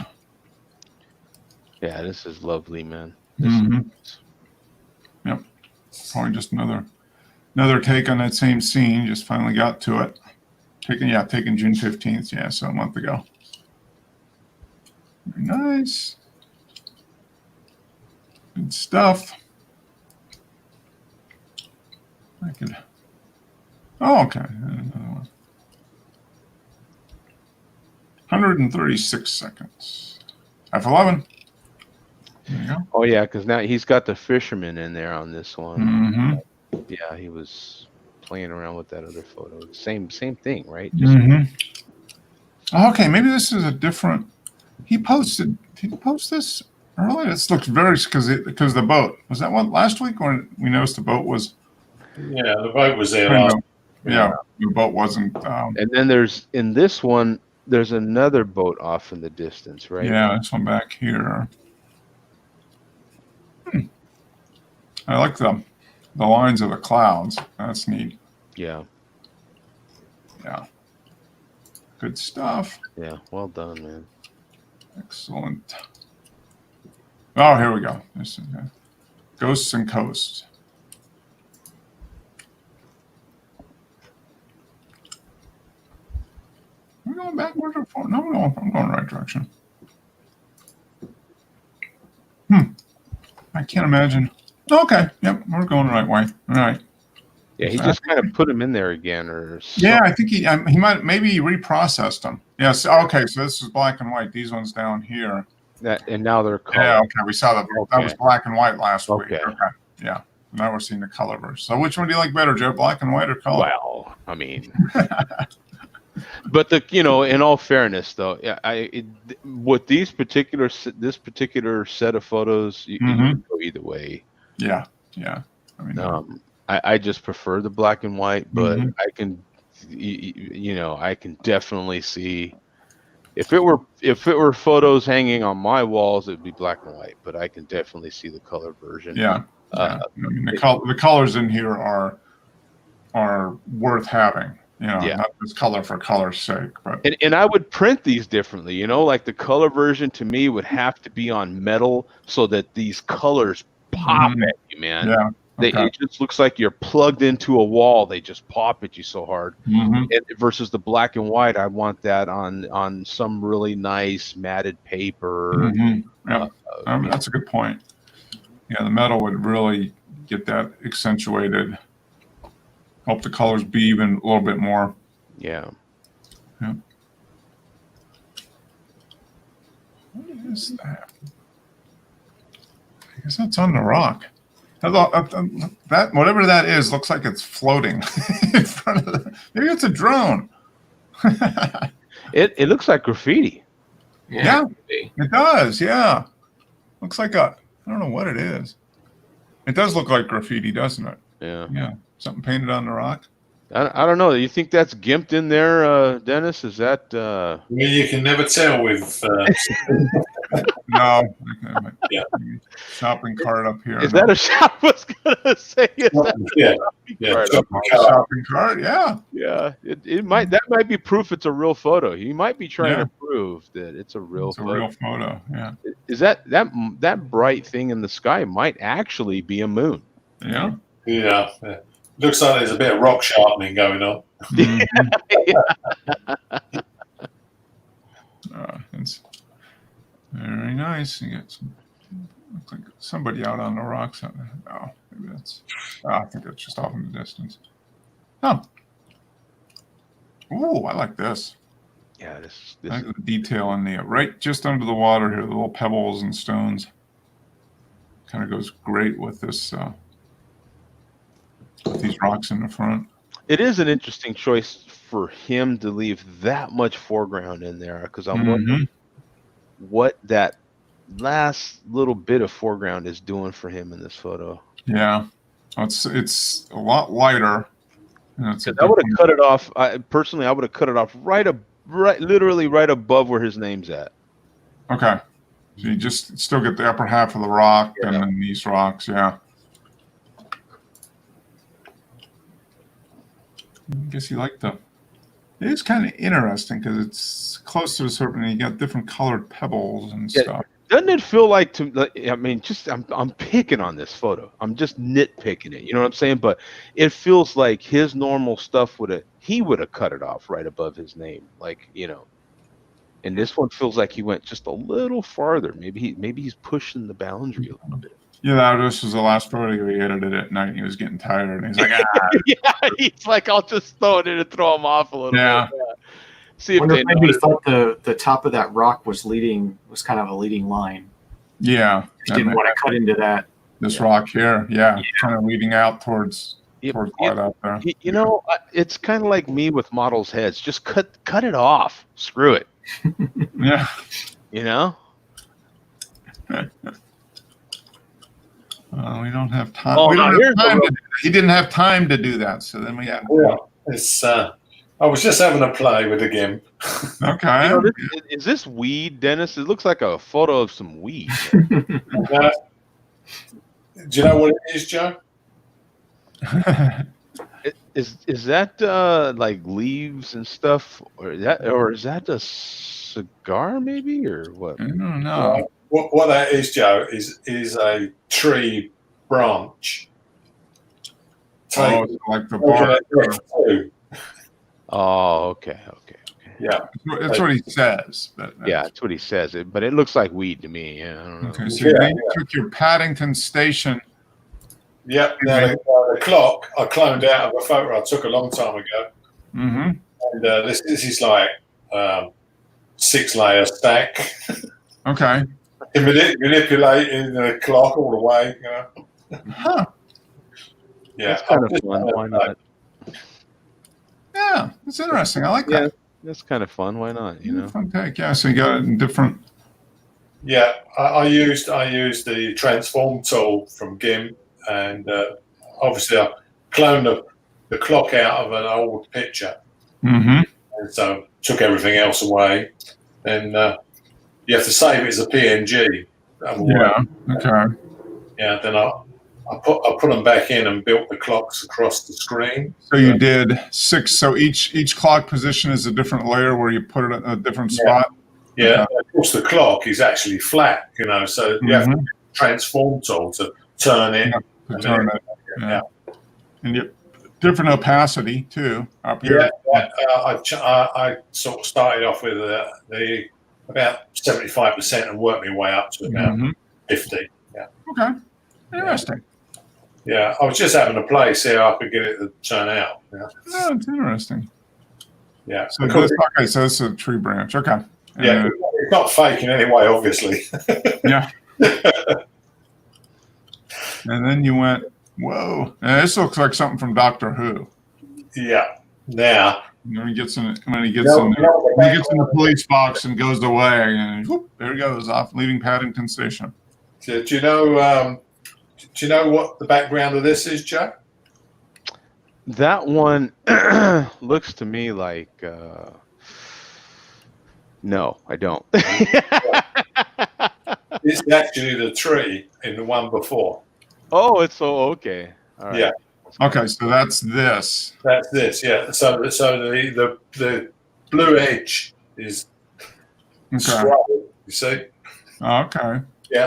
D: Yeah, this is lovely, man.
A: Yep, probably just another Another take on that same scene. Just finally got to it. Taken June 15th. Yeah, so a month ago. Very nice. Good stuff. I could. Oh, okay. Another one. 136 seconds. F11. There you go.
D: Oh yeah, because now he's got the fisherman in there on this one.
A: Mm-hmm.
D: Yeah, he was playing around with that other photo. Same thing, right?
A: Okay, maybe this is a different. Did he post this earlier? This looks very because the boat was that one last week when we noticed the boat was.
C: Yeah, the boat was there last.
A: Yeah, the boat wasn't.
D: And then in this one, there's another boat off in the distance, right?
A: Yeah, this one back here. I like the lines of the clouds. That's neat.
D: Yeah.
A: Yeah. Good stuff.
D: Yeah, well done, man.
A: Excellent. Oh, here we go. This is Ghosts and Coasts. We're going backwards or forward? No, I'm going the right direction. I can't imagine. Okay, yep, we're going the right way. All right.
D: Yeah, he just kind of put him in there again, or something.
A: Yeah, I think he maybe reprocessed them. Yes. Okay, so this is black and white. These ones down here.
D: And now they're color.
A: Yeah. Okay, we saw that.
D: Okay.
A: That was black and white last week.
D: Okay.
A: Okay. Yeah. Now we're seeing the color version. So which one do you like better, Joe? Black and white or color?
D: Well, I mean, but in all fairness, though, with this particular set of photos, you can go either way.
A: Yeah. Yeah. I mean,
D: I just prefer the black and white, but I can, I can definitely see if it were photos hanging on my walls, it'd be black and white. But I can definitely see the color version.
A: Yeah. I mean, the colors in here are worth having. Not just color for color's sake, but
D: and I would print these differently. Like the color version to me would have to be on metal so that these colors pop at you, man.
A: Yeah. Okay.
D: It just looks like you're plugged into a wall. They just pop at you so hard. And versus the black and white, I want that on some really nice matted paper.
A: Yeah, that's a good point. Yeah, the metal would really get that accentuated. Help the colors be even a little bit more.
D: Yeah.
A: Yeah. What is that? I guess that's on the rock. That whatever that is looks like it's floating in front of maybe it's a drone.
D: It looks like graffiti.
A: Yeah, it does. Yeah, looks like I don't know what it is. It does look like graffiti, doesn't it?
D: Yeah.
A: Yeah, something painted on the rock.
D: I don't know. You think that's gimped in there, Dennis? Is that?
C: Yeah, you can never tell with.
A: No.
C: Yeah.
A: Shopping cart up here.
D: Is that a shop? I was gonna say.
A: Shopping cart. Yeah.
D: Yeah. It might. That might be proof it's a real photo. He might be trying to prove that it's a real.
A: A real photo. Yeah.
D: Is that bright thing in the sky might actually be a moon?
A: Yeah.
C: Yeah. Looks like there's a bit of rock sharpening going on.
A: It's very nice. You get looks like somebody out on the rocks. Oh, maybe that's. I think that's just off in the distance. Oh. Ooh, I like this.
D: Yeah, this
A: I like the detail in the right just under the water here, the little pebbles and stones. Kind of goes great with this. With these rocks in the front.
D: It is an interesting choice for him to leave that much foreground in there because I'm wondering what that last little bit of foreground is doing for him in this photo.
A: Yeah, it's a lot lighter.
D: I would have cut it off. Personally, I would have cut it off literally right above where his name's at.
A: Okay, so you just still get the upper half of the rock and then these rocks. Yeah. I guess you like it is kind of interesting because it's close to a certain, you got different colored pebbles and stuff.
D: Doesn't it feel like I mean, just I'm picking on this photo. I'm just nitpicking it. You know what I'm saying? But it feels like his normal stuff would have cut it off right above his name, like, you know. And this one feels like he went just a little farther. Maybe he's pushing the boundary a little bit.
A: Yeah, this was the last photo he edited at night. And he was getting tired, and he's like, ah.
D: Yeah, he's like, I'll just throw it in and throw him off a little bit. Yeah. See if they
B: maybe thought the top of that rock was kind of a leading line.
A: Yeah,
B: just didn't want to cut into that.
A: This rock here, kind of leading out towards quite out there.
D: You know, it's kind of like me with models' heads. Just cut it off. Screw it.
A: Yeah.
D: You know.
A: We don't have time. Oh, we don't have time he didn't have time to do that, so then we had.
C: Yeah, it's. I was just having a play with the GIMP.
A: Okay.
D: You know, is this weed, Dennis? It looks like a photo of some weed.
C: Do you know what it is, Joe?
D: Is that like leaves and stuff, or is that a cigar maybe, or what?
A: I don't know.
C: What that is, Joe, is a tree branch.
A: Like the bark.
D: Oh, okay.
C: Yeah,
A: that's what he says.
D: That's what he says. But it looks like weed to me. Yeah, I don't know.
A: Okay, so you took your Paddington Station.
C: Yep. The clock I cloned out of a photo I took a long time ago.
A: Mm-hmm.
C: And this is like 6-layer stack.
A: Okay.
C: Manipulating the clock all the way, you know.
A: Huh.
C: Yeah.
D: That's kind of fun. Why not?
A: Yeah, it's interesting. I like that.
D: That's kind of fun. Why not? You know.
A: Fun take. Yeah. So you got it in different.
C: Yeah, I used the transform tool from GIMP, and obviously I cloned the clock out of an old picture, and so took everything else away. And you have to save it as a PNG.
A: Yeah. Okay.
C: Yeah. Then I put them back in and built the clocks across the screen.
A: So you did 6. So each clock position is a different layer where you put it at a different spot.
C: Yeah. Of course, the clock is actually flat, you know. So you have to transform tool to turn it.
A: Yeah. And you different opacity too up here.
C: Yeah. I sort of started off with the about 75% and worked my way up to about 50. Yeah.
A: Okay. Interesting.
C: Yeah, I was just having a play, see how I could get it to turn out. Yeah.
A: No, it's interesting.
C: Yeah.
A: So this is a tree branch. Okay.
C: Yeah, it's not fake in any way, obviously.
A: Yeah. And then you went, whoa! And this looks like something from Doctor Who.
C: Yeah. Now.
A: When he gets in the police box and goes away, and whoop, there he goes off, leaving Paddington Station.
C: Do you know? Do you know what the background of this is, Joe?
D: That one looks to me like. No, I don't.
C: It's actually the tree in the one before.
D: Oh, it's okay. All right.
C: Yeah.
A: Okay, so that's this.
C: That's this, yeah. So the blue edge is scroll, you see?
A: Okay.
C: Yeah,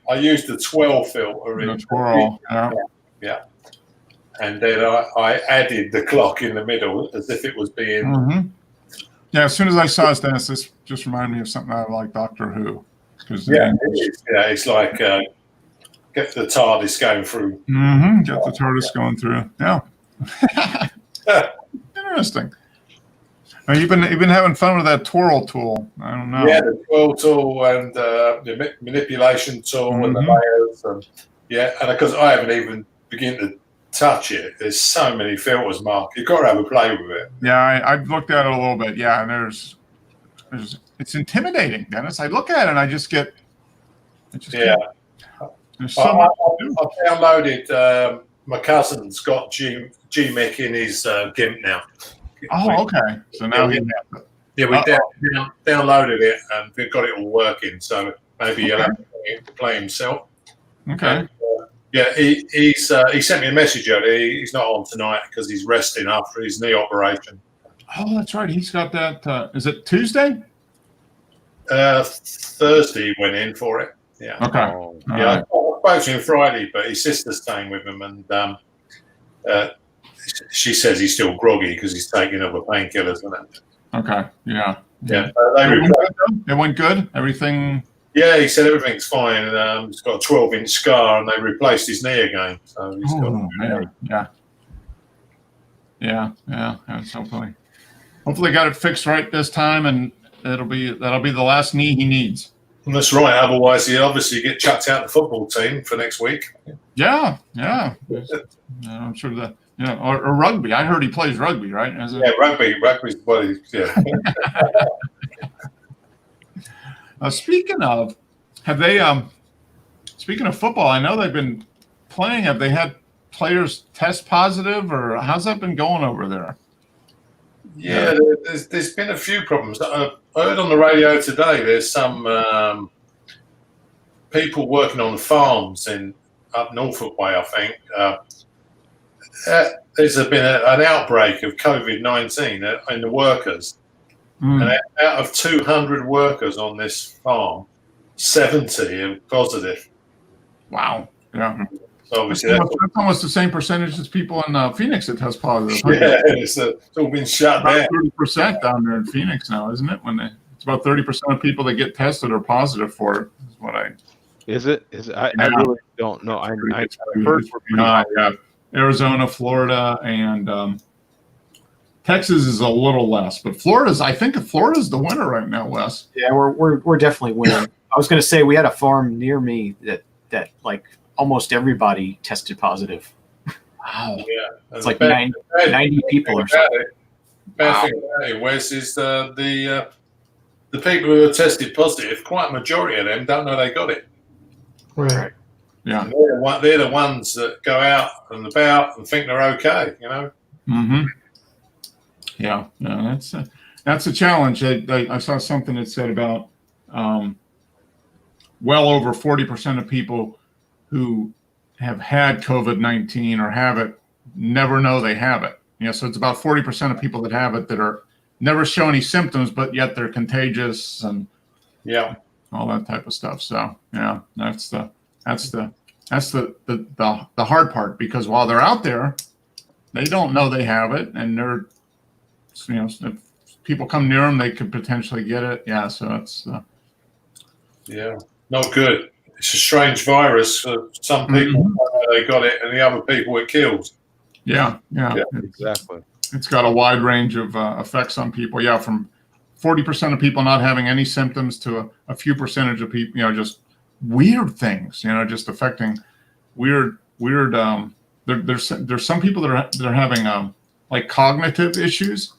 C: I used the 12 filter in
A: the twirl.
C: Yeah. And then I added the clock in the middle as if it was being.
A: Yeah, as soon as I saw this just reminded me of something I like Doctor Who.
C: Yeah, it's like get the TARDIS going through.
A: Get the TARDIS going through. Yeah. Interesting. Now, you've been having fun with that twirl tool. I don't know.
C: Yeah, the twirl tool and the manipulation tool and the layers, and because I haven't even begun to touch it. There's so many filters, Mark. You've got to have a play with it.
A: Yeah, I've looked at it a little bit. Yeah, and it's intimidating, Dennis. I look at it and I just get. There's so much to do.
C: I downloaded. My cousin's got GMIC in his GIMP now.
A: Oh, okay. So now he has it.
C: Yeah, we downloaded it and we've got it all working. So maybe he'll have to play himself.
A: Okay.
C: And, he sent me a message earlier. He's not on tonight because he's resting after his knee operation.
A: Oh, that's right. He's got that. Is it Tuesday?
C: Thursday he went in for it. Yeah.
A: Okay.
C: I spoke to him Friday, but his sister's staying with him, and she says he's still groggy because he's taking other painkillers.
A: Okay. Yeah.
C: Yeah.
A: It went good. Everything.
C: Yeah, he said everything's fine. And, he's got a 12-inch scar, and they replaced his knee again. So he's
A: man. Yeah. Hopefully got it fixed right this time, and that'll be the last knee he needs.
C: That's right. Otherwise, he'll obviously get chucked out the football team for next week.
A: Yeah. I'm sure that. Or rugby. I heard he plays rugby, right?
C: Rugby's what
A: Speaking of, have they? Speaking of football, I know they've been playing. Have they had players test positive, or how's that been going over there?
C: Yeah, there's been a few problems. I heard on the radio today there's some people working on farms up Norfolk way, I think. There's been an outbreak of COVID-19 in the workers. And out of 200 workers on this farm, 70 are positive.
A: Wow. Yeah.
C: So obviously
A: that's almost the same percentage as people in Phoenix that test positive.
C: Yeah, it's all been shut down.
A: 30% down there in Phoenix now, isn't it? It's about 30% of people that get tested are positive for it. Is what I.
D: Is it? I really don't know. I heard
A: Arizona, Florida, and Texas is a little less, but I think Florida's the winner right now, Wes.
B: Yeah, we're definitely winning. I was going to say we had a farm near me that like almost everybody tested positive.
A: Wow.
C: Yeah.
B: It's like 90 people or something.
C: Bad thing about it, Wes, is the people who are tested positive, quite a majority of them don't know they got it.
E: Right.
A: Yeah.
C: And they're the ones that go out and about and think they're okay,
A: Mm-hmm. Yeah, that's a challenge. I saw something that said about well over 40% of people who have had COVID-19 or have it never know they have it. So it's about 40% of people that have it that are never show any symptoms, but yet they're contagious and all that type of stuff. So yeah, that's the hard part, because while they're out there, they don't know they have it, and they're if people come near them, they could potentially get it. Yeah, so it's
C: not good. It's a strange virus. Some people they got it, and the other people it kills.
A: Yeah,
D: exactly.
A: It's got a wide range of effects on people. Yeah, from 40% of people not having any symptoms to a few percentage of people, just weird things. Just affecting weird. There's some people that are having like cognitive issues,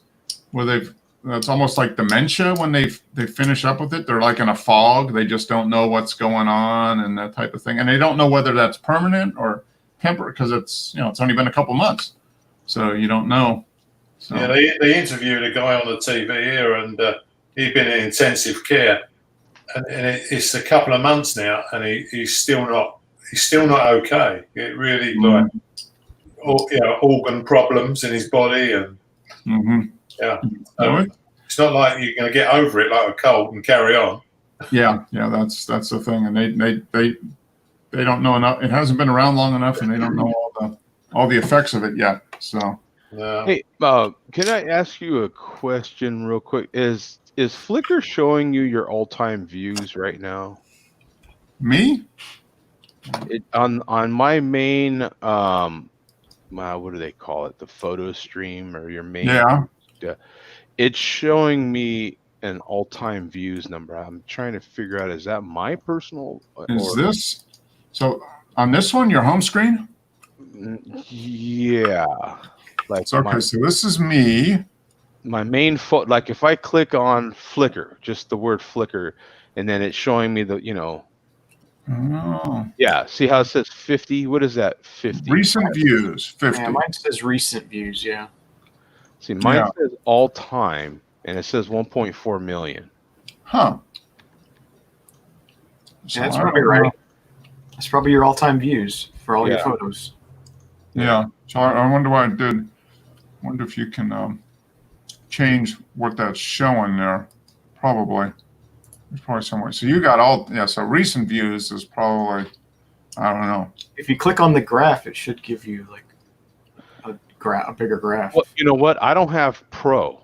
A: where it's almost like dementia when they finish up with it. They're like in a fog. They just don't know what's going on and that type of thing. And they don't know whether that's permanent or temporary, because it's only been a couple months, so you don't know. So.
C: Yeah, they interviewed a guy on the TV here, and he'd been in intensive care, and it's a couple of months now, and he's still not okay. It really organ problems in his body, and it's not like you're going to get over it like a cold and carry on.
A: Yeah, that's the thing, and they don't know enough. It hasn't been around long enough, and they don't know all the effects of it yet. So,
D: hey, can I ask you a question real quick? Is Flickr showing you your all-time views right now?
A: Me?
D: On my main what do they call it? The photo stream, or your main?
A: Yeah.
D: It's showing me an all-time views number. I'm trying to figure out, is that my personal?
A: This so on this one, your home screen?
D: Yeah. Like
A: so this is me.
D: My main like if I click on Flickr, just the word Flickr, and then it's showing me the
A: Oh.
D: Yeah, see how it says 50? What is that? 50.
A: Recent views, 50.
B: Yeah, mine says recent views, yeah.
D: See, mine says all time, and it says 1.4 million.
A: Huh.
B: So that's probably right. That's probably your all-time views for all your photos.
A: Yeah. So I wonder why it did. I wonder if you can change what that's showing there. Probably. There's probably somewhere. So you got all, yeah, so recent views is probably, I don't know.
B: If you click on the graph, it should give you like a bigger graph.
D: Well, you know what? I don't have Pro.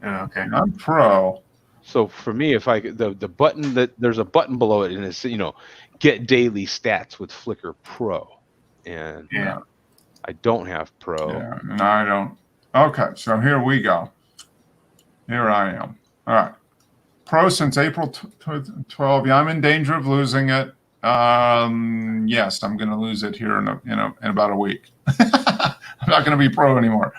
B: Oh, okay.
A: I'm Pro.
D: So for me, if I the button there's a button below it, and it's get daily stats with Flickr Pro, and
A: Yeah.
D: I don't have Pro.
A: Yeah, and I don't. Okay, so here we go. Here I am. All right. Pro since April 12. Yeah, I'm in danger of losing it. Yes, I'm going to lose it here in about a week. I'm not going to be Pro anymore.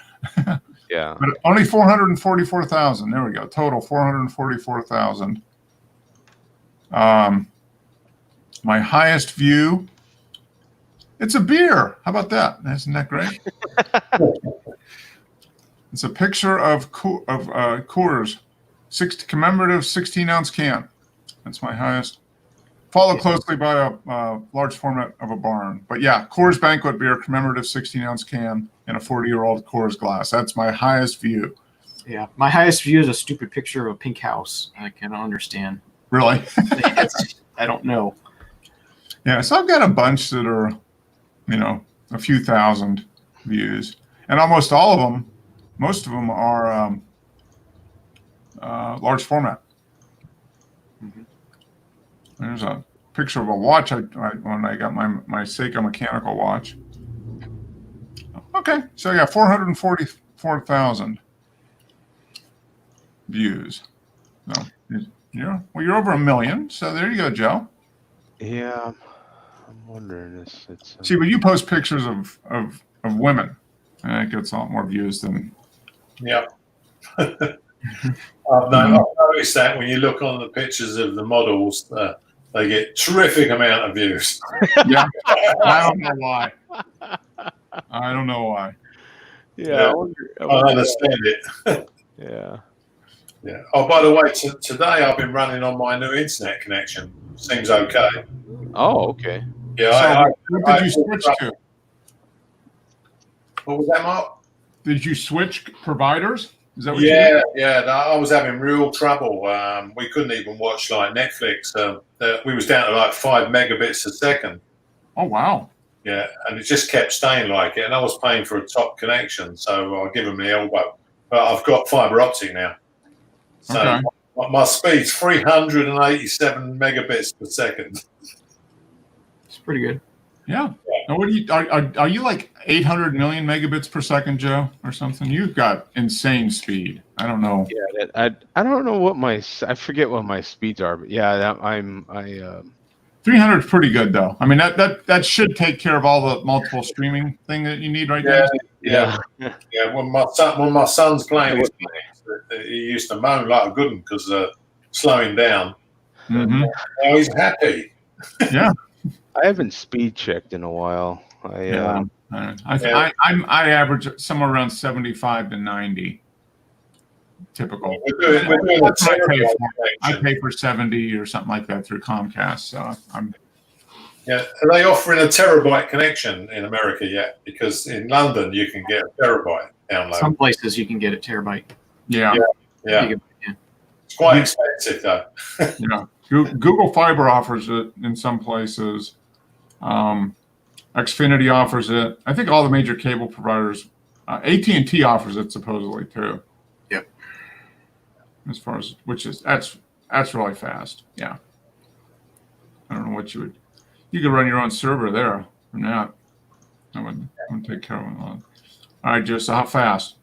D: Yeah.
A: But only 444,000. There we go. Total 444,000. My highest view. It's a beer. How about that? Isn't that great? It's a picture of Coors, commemorative 16-ounce can. That's my highest. Followed closely by a large format of a barn. But yeah, Coors Banquet beer, commemorative 16-ounce can in a 40-year-old Coors glass. That's my highest view.
B: Yeah, my highest view is a stupid picture of a pink house. I cannot understand.
A: Really?
B: I don't know.
A: Yeah, so I've got a bunch that are, a few thousand views. And almost all of them, most of them are large format.
B: Mm-hmm.
A: There's a picture of a watch when I got my Seiko mechanical watch. Okay, so yeah, 444,000 views. So you're over 1 million. So there you go, Joe.
D: Yeah, I'm wondering. It's
A: See, but you post pictures of women, and it gets a lot more views than.
C: Yeah. I've noticed that when you look on the pictures of the models, they get terrific amount of views.
A: Yeah, I don't know why. I don't know why.
D: Yeah,
C: I understand it.
D: Yeah.
C: Yeah. Oh, by the way, today I've been running on my new internet connection. Seems okay.
D: Oh, okay.
C: Yeah.
A: So what did you switch to?
C: What was that, Mark?
A: Did you switch providers? Is that what
C: Yeah. I was having real trouble. We couldn't even watch like Netflix. We was down to like 5 megabits a second.
A: Oh, wow.
C: Yeah, and it just kept staying like it. And I was paying for a top connection, so I'll give them the elbow. But I've got fiber optic now. So
A: Okay.
C: my speed's 387 megabits per second.
B: It's pretty good.
A: Yeah. Now, what are you like 800 million megabits per second, Joe, or something? You've got insane speed. I don't know.
D: Yeah, I don't know what I forget what my speeds are, but yeah,
A: 300 is pretty good, though. I mean, that should take care of all the multiple streaming thing that you need right now.
C: Yeah. When my son's playing his games, he used to moan like a good one because slowing down.
A: Mm-hmm.
C: Now he's happy.
A: Yeah.
D: I haven't speed checked in a while.
A: I average somewhere around 75 to 90. Typical.
C: We're doing
A: That's what I pay for 70 or something like that through Comcast. So I'm.
C: Yeah, are they offering a terabyte connection in America yet? Because in London you can get a terabyte download.
B: Some places you can get a terabyte.
A: Yeah.
C: It's quite expensive though.
A: Yeah. Google Fiber offers it in some places. Xfinity offers it. I think all the major cable providers. AT&T offers it supposedly too.
B: Yep.
A: As far as that's really fast. Yeah. I don't know what you could run your own server there from that. I wouldn't take care of it. All right, Joe. So how fast?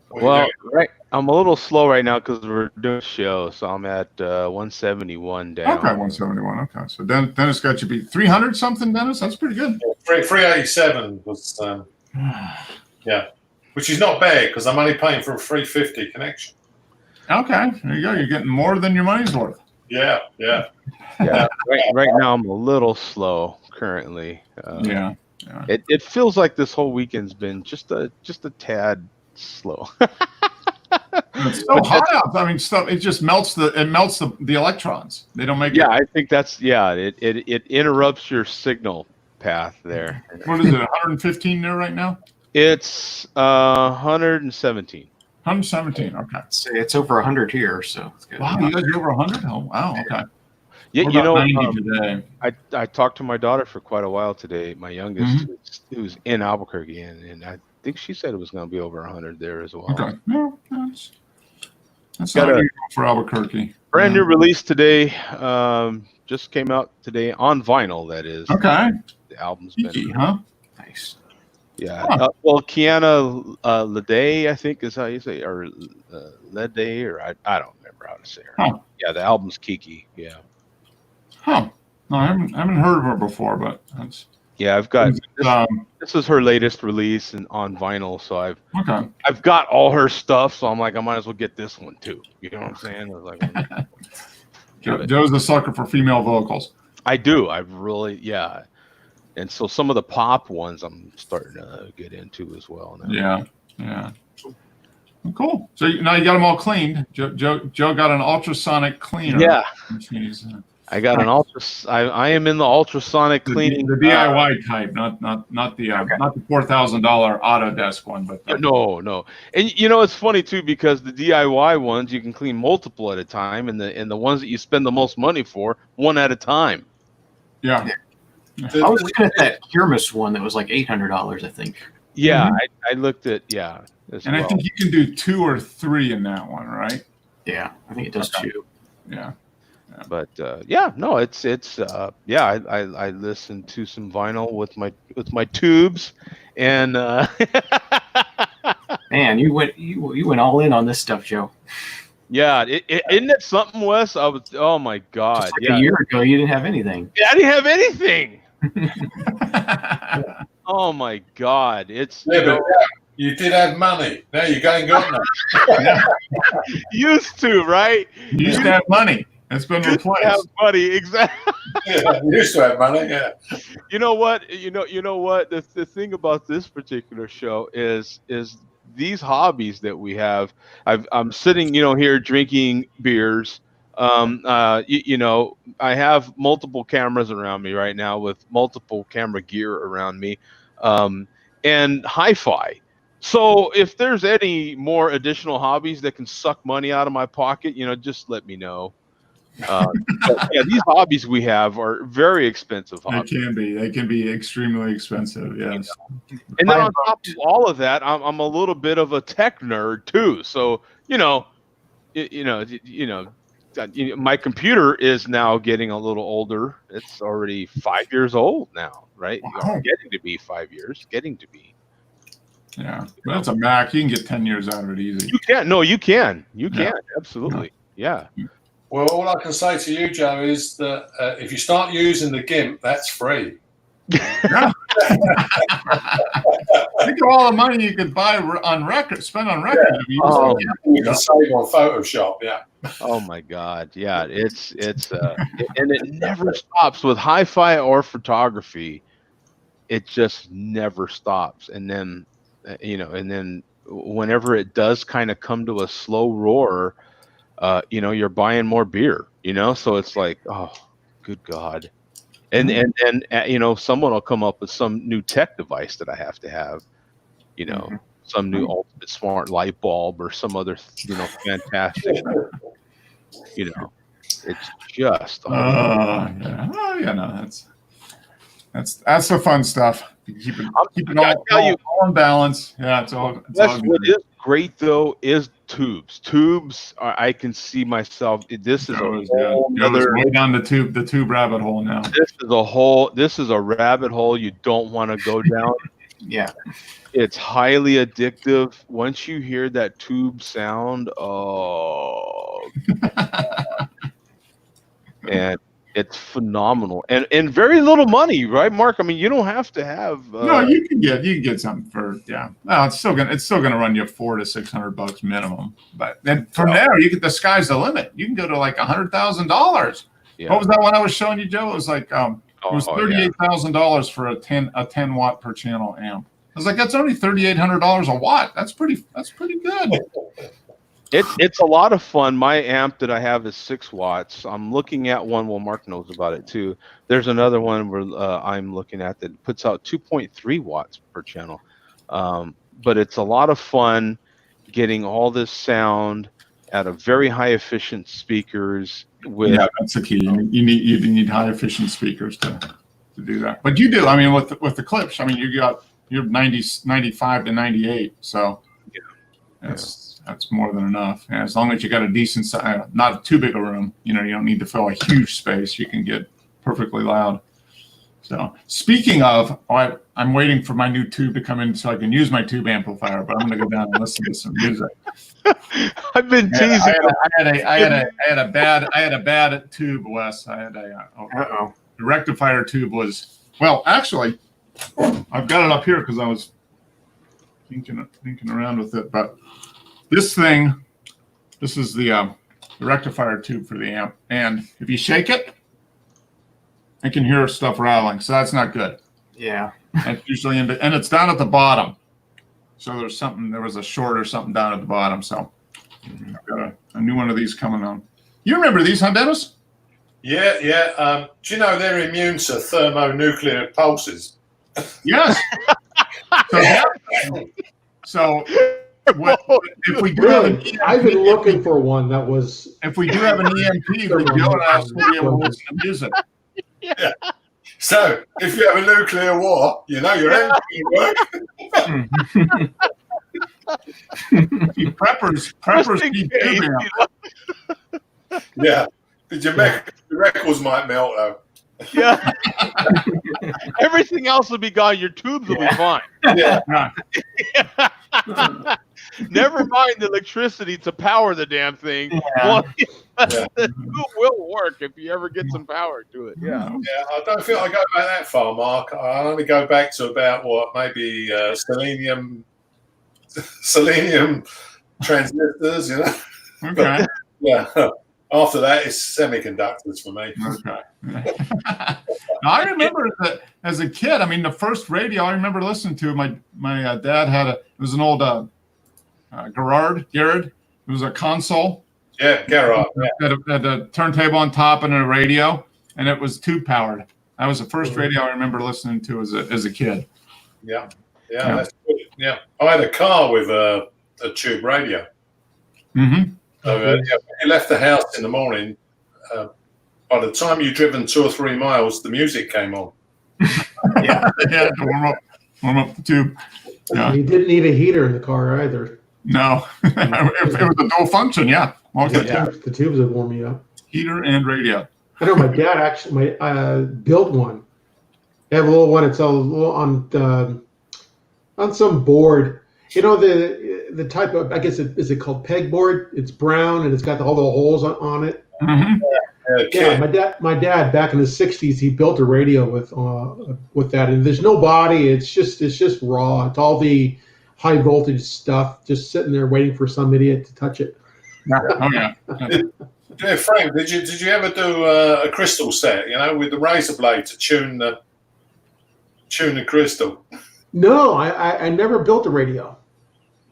D: Well, right. I'm a little slow right now because we're doing a show, so I'm at 171 down.
A: Okay, 171. Okay, so Dennis got you beat 300 something. Dennis, that's pretty good.
C: 387 was which is not bad because I'm only paying for a 350 connection.
A: Okay, there you go. You're getting more than your money's worth.
C: Yeah.
D: Right now I'm a little slow currently.
A: Yeah.
D: It feels like this whole weekend's been just a tad slow.
A: It's so hot out. I mean, stuff. It just melts the electrons. They don't make.
D: Yeah, I think that's It interrupts your signal path there.
A: What is it? 115 there right now.
D: It's 117.
A: 117. Okay.
B: It's over 100 here, so it's good.
A: Wow, you guys are over 100? Oh, wow. Okay.
D: Yeah,
A: We're
D: you
A: about
D: know,
A: 90 today.
D: I talked to my daughter for quite a while today, my youngest, who's in Albuquerque, and I think she said it was going to be over 100 there as well.
A: Okay. No, that's
D: Got
A: not
D: a
A: usual for Albuquerque.
D: brand new release today. Just came out today on vinyl. That is.
A: Okay.
D: The album's
A: Kiki,
D: been
A: huh?
B: Nice.
D: Yeah.
A: Huh.
D: Well, Kiana Lede, I think is how you say, or Lede, or I don't remember how to say her.
A: Huh.
D: Yeah, the album's Kiki. Yeah.
A: Huh. No, I haven't heard of her before, but that's
D: Yeah, I've got
A: um,
D: this is her latest release and on vinyl, so
A: okay.
D: I've got all her stuff, so I'm like, I might as well get this one too. You know what I'm saying? I was like,
A: Joe's a sucker for female vocals.
D: I do. I've really, yeah. And so some of the pop ones I'm starting to get into as well now.
A: Yeah. Well, cool. So now you got them all cleaned. Joe got an ultrasonic cleaner.
D: Yeah.
A: Jeez.
D: I got an I am in the ultrasonic cleaning.
A: The DIY type, not the not the $4,000 Autodesk one, but
D: no. And you know it's funny too because the DIY ones you can clean multiple at a time, and the ones that you spend the most money for one at a time.
A: Yeah.
B: I was looking at that Kirmes one that was like $800, I think.
D: Yeah, I looked at
A: and I think you can do 2 or 3 in that one, right?
B: Yeah, I think it does 2.
A: Yeah.
D: But I listened to some vinyl with my tubes, and
B: man, you went all in on this stuff, Joe.
D: Yeah, isn't it something, Wes? Oh my God!
B: Just like a year ago, you didn't have anything.
D: Yeah, I didn't have anything. Oh my God!
C: You did have money. Now you ain't got
A: none.
D: Used to, right?
A: You used to have money. It's been replaced.
D: Have money, exactly.
C: Yeah, you used to have money. Yeah.
D: You know what? You know what? The thing about this particular show is these hobbies that we have. I'm sitting, here drinking beers. I have multiple cameras around me right now with multiple camera gear around me, and hi-fi. So if there's any more additional hobbies that can suck money out of my pocket, just let me know. But yeah, these hobbies we have are very expensive hobbies.
A: They can be extremely expensive. Yes.
D: And then on top of all of that, I'm a little bit of a tech nerd too. So my computer is now getting a little older. It's already 5 years old now, right?
A: Wow.
D: Getting to be 5 years. Getting to be.
A: Yeah, but it's a Mac. You can get 10 years out of it easy.
D: You can. No, you can. You can. Absolutely. Yeah.
C: Well, all I can say to you, Joe, is that if you start using the GIMP, that's free.
A: Yeah. Think of all the money you could buy on record, spend on record.
C: Yeah. You can save on Photoshop. Yeah.
D: Oh my God. Yeah. It's and it never stops with hi-fi or photography. It just never stops. And then, whenever it does kind of come to a slow roar, you're buying more beer, so it's like, oh, good God. And someone will come up with some new tech device that I have to have, some new ultimate smart light bulb or some other, fantastic, it's just,
A: that's the fun stuff. Keep it all in balance. Yeah, it's all good.
D: What is great though is tubes. I can see myself. This is
A: way down the tube rabbit hole now.
D: This is a rabbit hole you don't want to go down.
B: Yeah.
D: It's highly addictive. Once you hear that tube sound, and it's phenomenal and very little money, right, Mark? I mean, you don't have to have.
A: No, you can get something for No, it's still gonna run you $400 to $600 minimum. But then from there, the sky's the limit. You can go to like $100,000. Yeah. What was that one I was showing you, Joe? It was like it was $38,000 for a 10 watt per channel amp. I was like, that's only $3,800 a watt. That's pretty good.
D: It's a lot of fun. My amp that I have is 6 watts. I'm looking at one. Well, Mark knows about it too. There's another one where I'm looking at that puts out 2.3 watts per channel. But it's a lot of fun. getting all this sound out of very high efficient speakers.
A: Yeah, that's the key. You need high efficient speakers to do that. But you do. I mean, with the clips, I mean, you're 95 to 98, so that's more than enough. And as long as you got a decent size, not too big a room, you don't need to fill a huge space. You can get perfectly loud. So speaking of, I'm waiting for my new tube to come in so I can use my tube amplifier, but I'm going to go down and listen to some music.
D: I've been teasing.
A: I had a bad tube, Wes. I had the rectifier tube was, well, actually, I've got it up here because I was thinking around with it. But this is the rectifier tube for the amp, and if you shake it, I can hear stuff rattling, so that's not good.
B: Yeah.
A: It's usually and it's down at the bottom. So there was a short or something down at the bottom. So I've got a new one of these coming on. You remember these, huh, Dennis?
C: Yeah. Do you know they're immune to thermonuclear pulses?
A: Yes. So if we do have an EMP,
E: I've been looking for one that was.
A: If we do have an EMP, we go and actually be able to listen to music.
C: Yeah. So if you have a nuclear war, your engine will work.
A: Preppers keep tubing up.
C: Yeah. Your records might melt though.
D: Yeah. Everything else will be gone. Your tubes will be fine.
C: Yeah.
D: Never mind the electricity to power the damn thing.
B: Yeah.
D: Well, the tube will work if you ever get some power to it. Yeah.
C: Yeah, I don't feel I go back that far, Mark. I only go back to about maybe selenium transistors,
A: Okay.
C: Yeah. After that, it's semiconductors for me.
A: Okay. I remember that as a kid. I mean, the first radio I remember listening to, my dad had it was an old Garrard. It was a console.
C: Yeah, Garrard.
A: Had a turntable on top and a radio, and it was tube powered. That was the first radio I remember listening to as a kid.
C: Yeah. That's good. Yeah, I had a car with a tube radio.
A: Mm-hmm.
C: So when you left the house in the morning, by the time you'd driven 2 or 3 miles, the music came on.
A: Yeah, to warm up the tube. Yeah.
E: You didn't need a heater in the car either.
A: No, if it was a dual function, yeah.
E: The tubes would warm you up.
A: Heater and radio.
E: I know my dad actually built one. They have a little one. It's a little on some board. The type of, I guess, is it called pegboard? It's brown and it's got all the holes on it.
A: Mm-hmm.
E: Yeah, my dad back in the '60s, he built a radio with that, and there's no body. It's just raw. It's all the high voltage stuff, just sitting there waiting for some idiot to touch it.
A: Oh yeah.
C: Yeah, Frank, did you ever do a crystal set? With the razor blade to tune the crystal.
E: No, I never built a radio.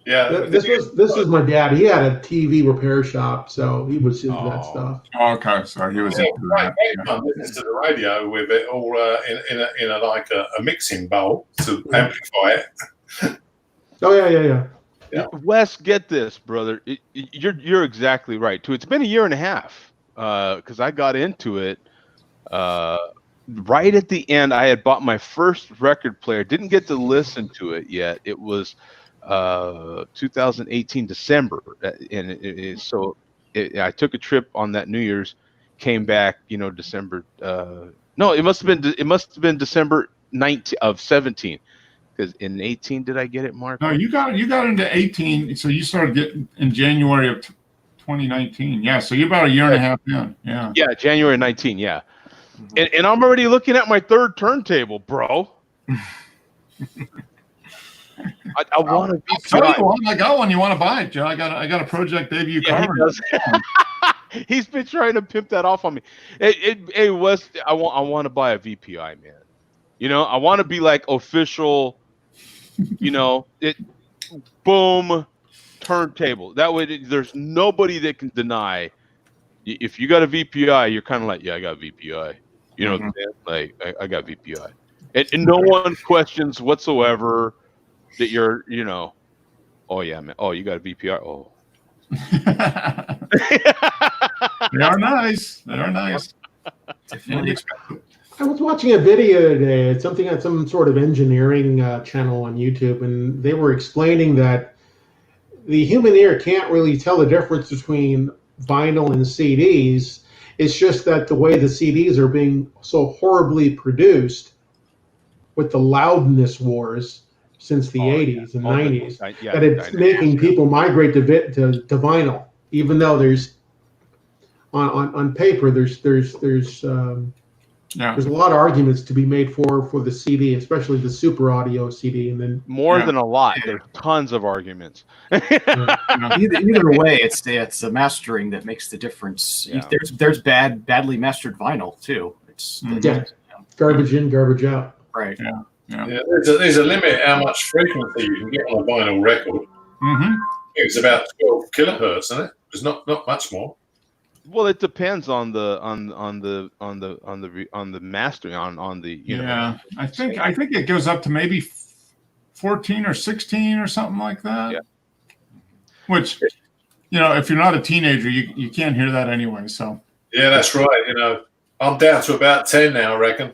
C: Yeah,
E: this is my dad. He had a TV repair shop, so he was into that stuff.
A: Okay, so he was into that.
C: Listen to the radio with it all in a mixing bowl to amplify it.
E: Oh yeah.
D: Wes, get this, brother. You're exactly right too. It's been a year and a half because I got into it right at the end. I had bought my first record player. Didn't get to listen to it yet. It was 2018 December, and so I took a trip on that New Year's, came back, December. No, it must have been December 19 of 17, because in 18 did I get it, Mark?
A: No, you got into 18, so you started getting in January of 2019. Yeah, so you're about a year and a half in. Yeah.
D: Yeah, January 19. Yeah, and I'm already looking at my third turntable, bro. I want to be.
A: I got one. You want to buy it, Joe? I got a Project debut car.
D: He's been trying to pimp that off on me. Hey, Wes, I want to buy a VPI, man. I want to be like official. Boom, turntable. That way, there's nobody that can deny. If you got a VPI, you're kind of like, yeah, I got a VPI. Like I got VPI, and no one questions whatsoever that you're, Oh yeah, man. Oh, you got a VPR. Oh.
A: They are nice. They are nice.
B: Definitely.
E: I was watching a video today. It's something on some sort of engineering channel on YouTube, and they were explaining that the human ear can't really tell the difference between vinyl and CDs. It's just that the way the CDs are being so horribly produced with the loudness wars since the 80s and 90s, that it's making people migrate to vinyl, even though there's on paper there's a lot of arguments to be made for the CD, especially the super audio CD, and then
D: more than a lot. There's tons of arguments.
B: Either way, it's the mastering that makes the difference. Yeah. There's badly mastered vinyl too. It's
E: garbage in, garbage out.
B: Right.
C: Yeah. There's a limit how much frequency you can get on a vinyl record.
A: Mm-hmm.
C: It's about 12 kilohertz, isn't it? There's not much more.
D: Well, it depends on the mastering on the
A: I think it goes up to maybe 14 or 16 or something like that.
D: Yeah.
A: Which, if you're not a teenager, you can't hear that anyway. So. Yeah,
C: that's right. I'm down to about 10 now, I reckon.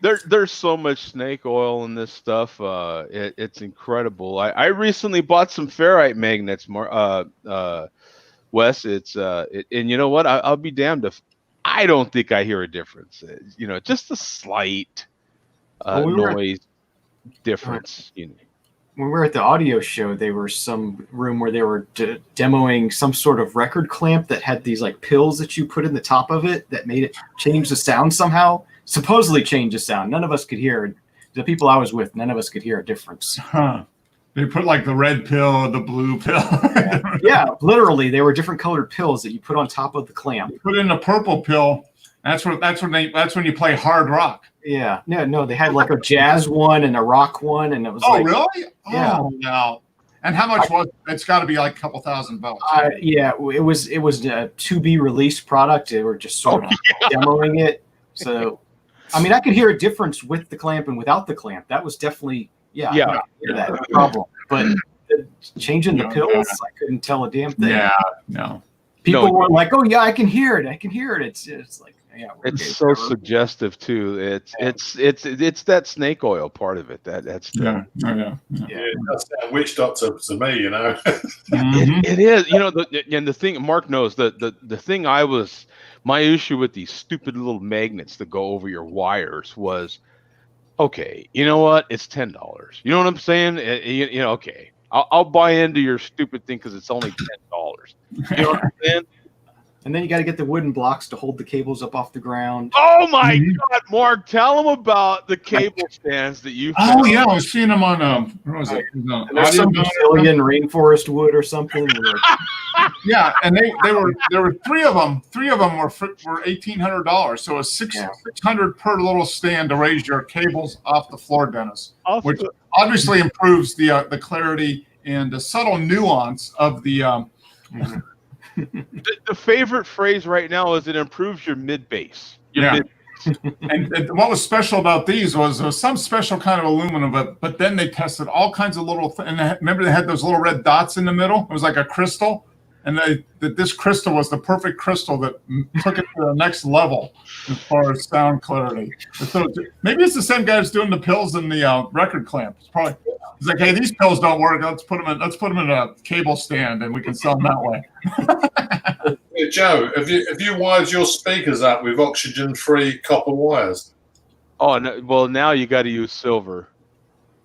D: There's so much snake oil in this stuff. It's incredible. I recently bought some ferrite magnets. Wes, and you know what? I'll be damned if I don't think I hear a difference. Just a slight noise difference.
B: When we were at the audio show, there was some room where they were demoing some sort of record clamp that had these like pills that you put in the top of it that made it change the sound somehow. Supposedly change the sound. None of us could hear. The people I was with, none of us could hear a difference.
A: Huh. They put like the red pill, the blue pill.
B: Yeah, literally, they were different colored pills that you put on top of the clamp.
A: You put in the purple pill. That's when you play hard rock.
B: Yeah, no, they had like a jazz one and a rock one, and it was.
A: Oh, really?
B: Yeah.
A: Oh, no. And how much was? It's got to be like a couple $1,000.
B: Yeah, it was a to be released product. They were just sort of demoing it. So, I mean, I could hear a difference with the clamp and without the clamp. That was definitely that problem. But changing the pills, I couldn't tell a damn thing.
A: Yeah, no.
B: People were like, "Oh yeah, I can hear it. I can hear it." It's like. Yeah,
D: it's so suggestive too. It's that snake oil part of it. That's
C: it does sound witch doctor to me,
A: Mm-hmm.
D: It is, and the thing Mark knows the thing my issue with these stupid little magnets that go over your wires was, okay, you know what? It's $10. You know what I'm saying? Okay, I'll buy into your stupid thing because it's only $10. You know what I'm saying?
B: And then you got to get the wooden blocks to hold the cables up off the ground.
D: Oh my God, Mark! Tell them about the cable stands that you.
A: Oh yeah, I was seeing them on what was it?
B: There's some Brazilian rainforest wood or something.
A: Yeah, and there were three of them. Three of them were $1,800. So it's $600 per little stand to raise your cables off the floor, Dennis. Which obviously improves the clarity and the subtle nuance of the.
D: The favorite phrase right now is it improves your mid bass.
A: And what was special about these was there was some special kind of aluminum, but then they tested all kinds of little and remember they had those little red dots in the middle. It was like a crystal, and this crystal was the perfect crystal that took it to the next level as far as sound clarity. So maybe it's the same guy who's doing the pills and the record clamp. It's probably. He's like, hey, these pills don't work. Let's put them in a cable stand, and we can sell them that way.
C: Hey, Joe, have you wired your speakers up with oxygen-free copper wires?
D: Oh no! Well, now you got to use silver.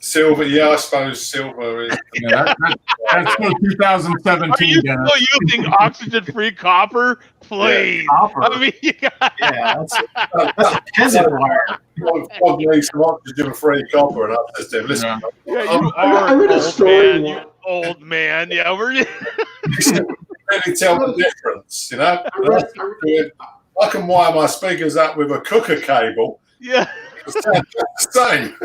C: Silver, yeah, I suppose silver is.
A: That's for 2017.
D: Are you still using oxygen-free copper? Please.
B: Yeah, copper.
D: I mean,
B: that's a peasant wire.
C: I'll need some oxygen-free copper, and I'll just do. Listen,
E: I read a story.
D: You old man, yeah, we're.
C: Really tell the difference, I can wire my speakers up with a cooker cable.
D: Yeah,
C: it's the same.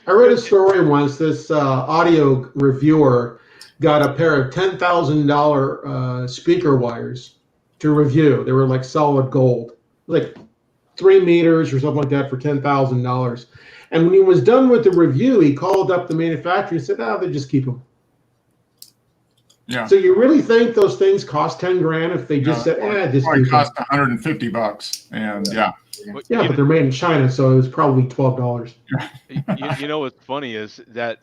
E: I read a story once. This audio reviewer got a pair of $10,000 speaker wires to review. They were like solid gold, like 3 meters or something like that for $10,000. And when he was done with the review, he called up the manufacturer and said, "Oh, they just keep them."
A: Yeah.
E: So you really think those things cost 10 grand if they just said, just
A: probably
E: keep them?
A: cost $150, and
E: yeah, but they're made in China, so it was probably $12.
D: You know what's funny is that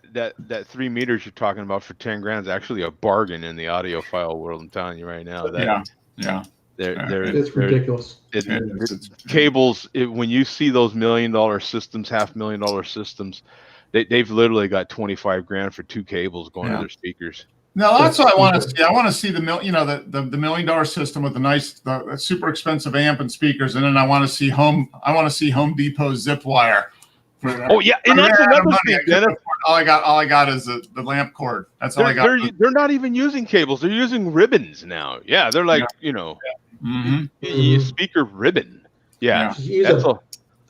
D: 3 meters you're talking about for 10 grand is actually a bargain in the audiophile world. I'm telling you right now.
E: It's ridiculous.
D: Cables, when you see those $1 million systems, $500,000 systems, they've literally got 25 grand for 2 cables going to their speakers.
A: No, that's what I want to see. I want to see the $1 million system with the super expensive amp and speakers, and then I want to see Home Depot zip wire.
D: Oh yeah, and that's another thing, Dennis.
A: All I got is the lamp cord. That's all I got.
D: They're not even using cables. They're using ribbons now. Yeah, they're like speaker ribbon. Yeah,
E: that's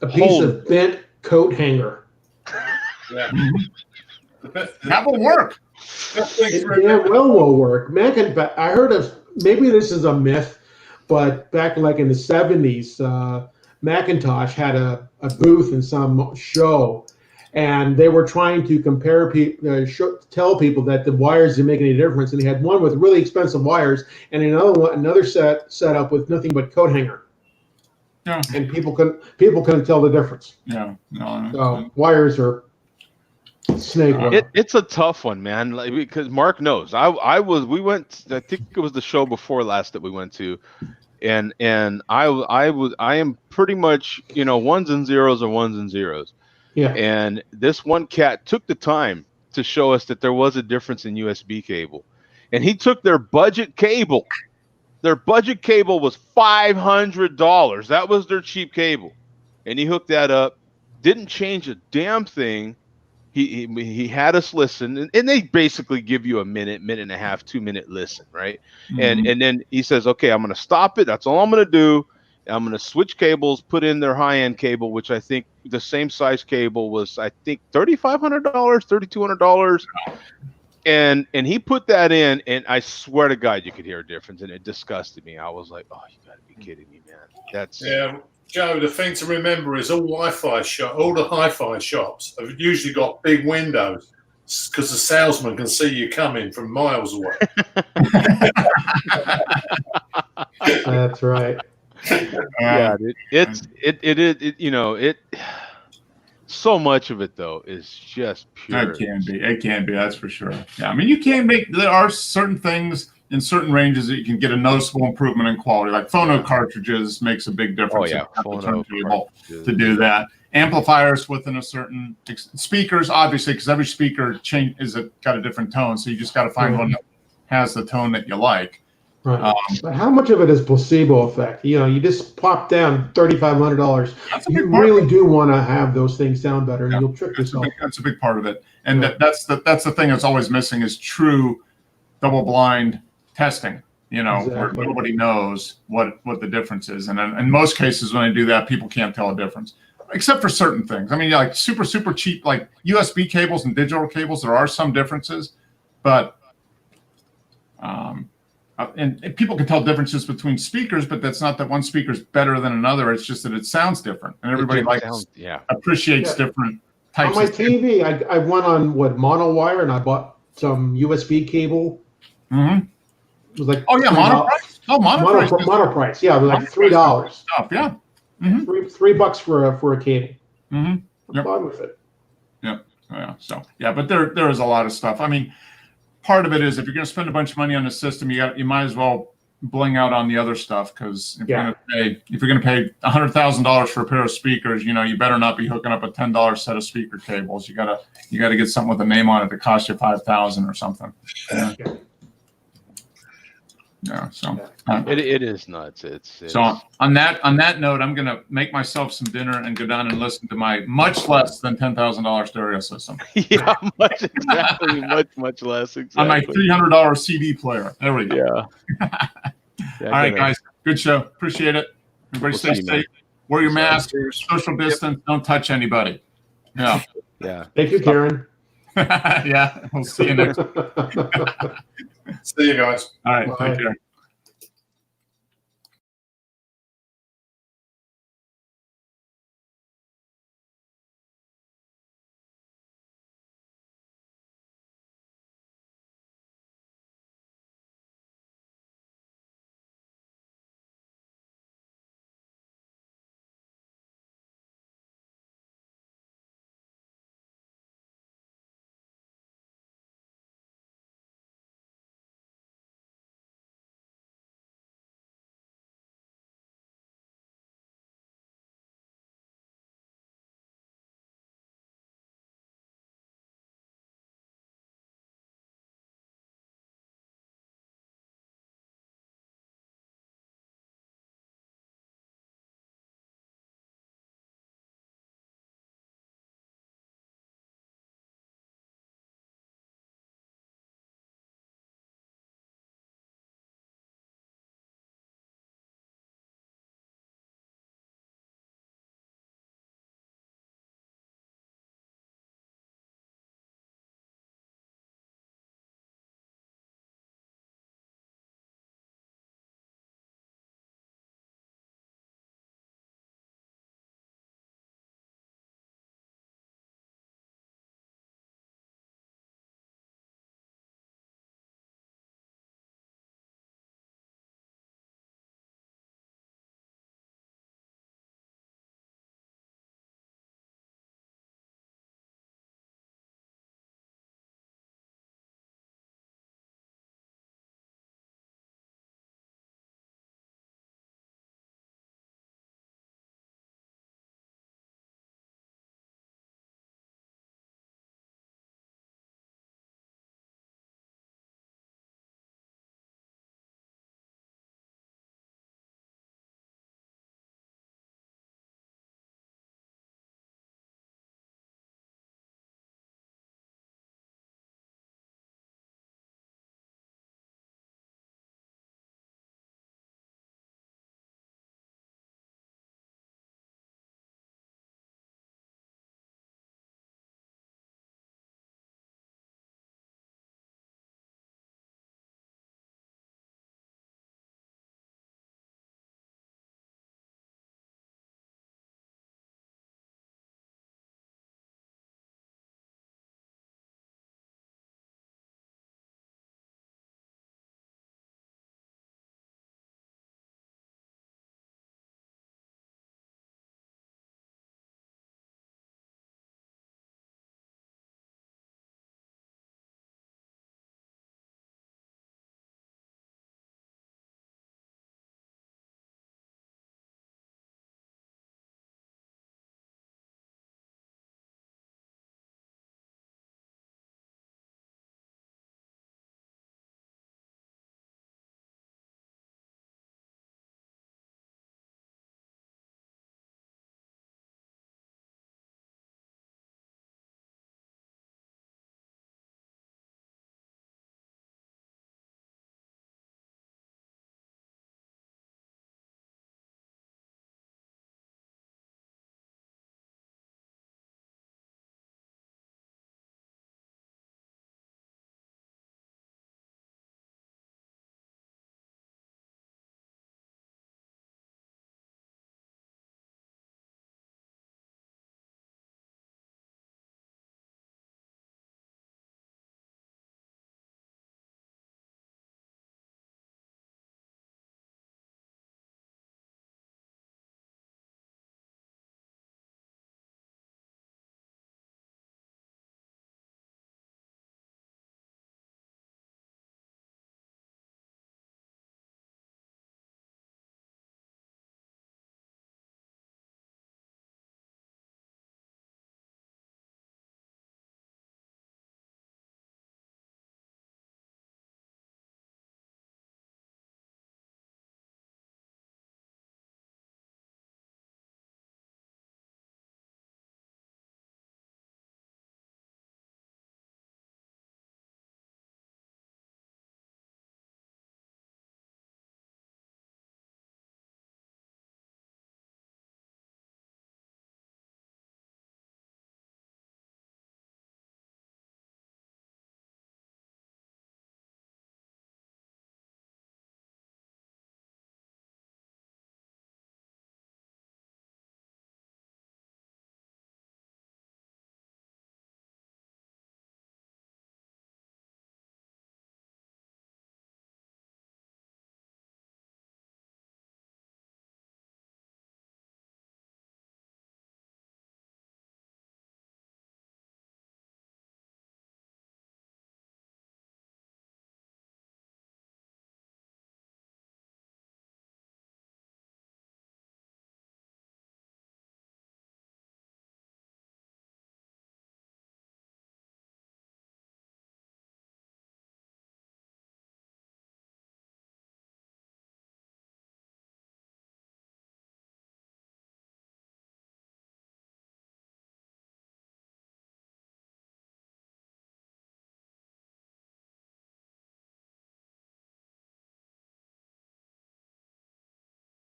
E: a piece of bent coat hanger.
C: Yeah,
A: that will work.
E: It will work. I heard of, maybe this is a myth, but back like in the 70s, Macintosh had a booth in some show, and they were trying to compare tell people that the wires didn't make any difference, and they had one with really expensive wires and another setup with nothing but coat hanger.
A: Yeah.
E: And people couldn't tell the difference.
A: Yeah. No.
E: So wires are snake oil.
D: It's a tough one, man. Like, because Mark knows. We went. I think it was the show before last that we went to, and I am pretty much ones and zeros are ones and zeros.
E: Yeah.
D: And this one cat took the time to show us that there was a difference in USB cable, and he took their budget cable. Their budget cable was $500. That was their cheap cable, and he hooked that up. Didn't change a damn thing. He had us listen, and they basically give you a minute and a half, 2 minute listen, right? Mm-hmm. And then he says, okay, I'm going to stop it. That's all I'm going to do. I'm going to switch cables, put in their high end cable, which I think the same size cable was, I think, $3,500, $3,200. And he put that in, and I swear to God, you could hear a difference, and it disgusted me. I was like, oh, you got to be kidding me, man.
C: Yeah. Joe, the thing to remember is all the hi-fi shops have usually got big windows because the salesman can see you coming from miles away.
E: That's right.
D: Yeah, so much of it though is just pure.
A: It can be. That's for sure. Yeah, I mean, there are certain things in certain ranges that you can get a noticeable improvement in quality, like phono cartridges makes a big difference. To do that. Amplifiers within a certain speakers, obviously, because every speaker got a different tone, so you just got to find one that has the tone that you like.
E: Right. But how much of it is placebo effect? You just plop down $3,500. You really do want to have those things sound better, and you'll trick yourself.
A: That's a big part of it, and that's the thing that's always missing is true double-blind testing, where nobody knows what the difference is. And in most cases, when I do that, people can't tell a difference, except for certain things. I mean, like super, super cheap, like USB cables and digital cables, there are some differences, but and people can tell differences between speakers, but that's not that one speaker is better than another. It's just that it sounds different, and everybody appreciates different types.
E: On my TV, I went on mono wire, and I bought some USB cable.
A: Mm-hmm.
E: It was like
A: mono price.
E: Mono price. Yeah, it was like $3.
A: Stuff. Yeah. Mm-hmm.
E: $3 for a cable.
A: Mm-hmm.
E: I'm fine with it.
A: Yep. Yeah. So but there is a lot of stuff. I mean, part of it is if you're going to spend a bunch of money on the system, you might as well bling out on the other stuff, because if you're going to pay $100,000 for a pair of speakers, you better not be hooking up a $10 set of speaker cables. You gotta get something with a name on it that costs you $5,000 or something. Yeah, so
D: it is nuts. It's
A: so on that note, I'm gonna make myself some dinner and go down and listen to my much less than $10,000 stereo system.
D: Yeah, much less. Exactly.
A: On my $300 CD player. There we go.
D: Yeah.
A: All right, guys. Good show. Appreciate it. Everybody stay safe. Wear your mask. Social distance. Don't touch anybody. Yeah.
D: Yeah.
E: Thank you, Karen.
A: Yeah. We'll see you next.
C: See you guys.
A: All right. Take care.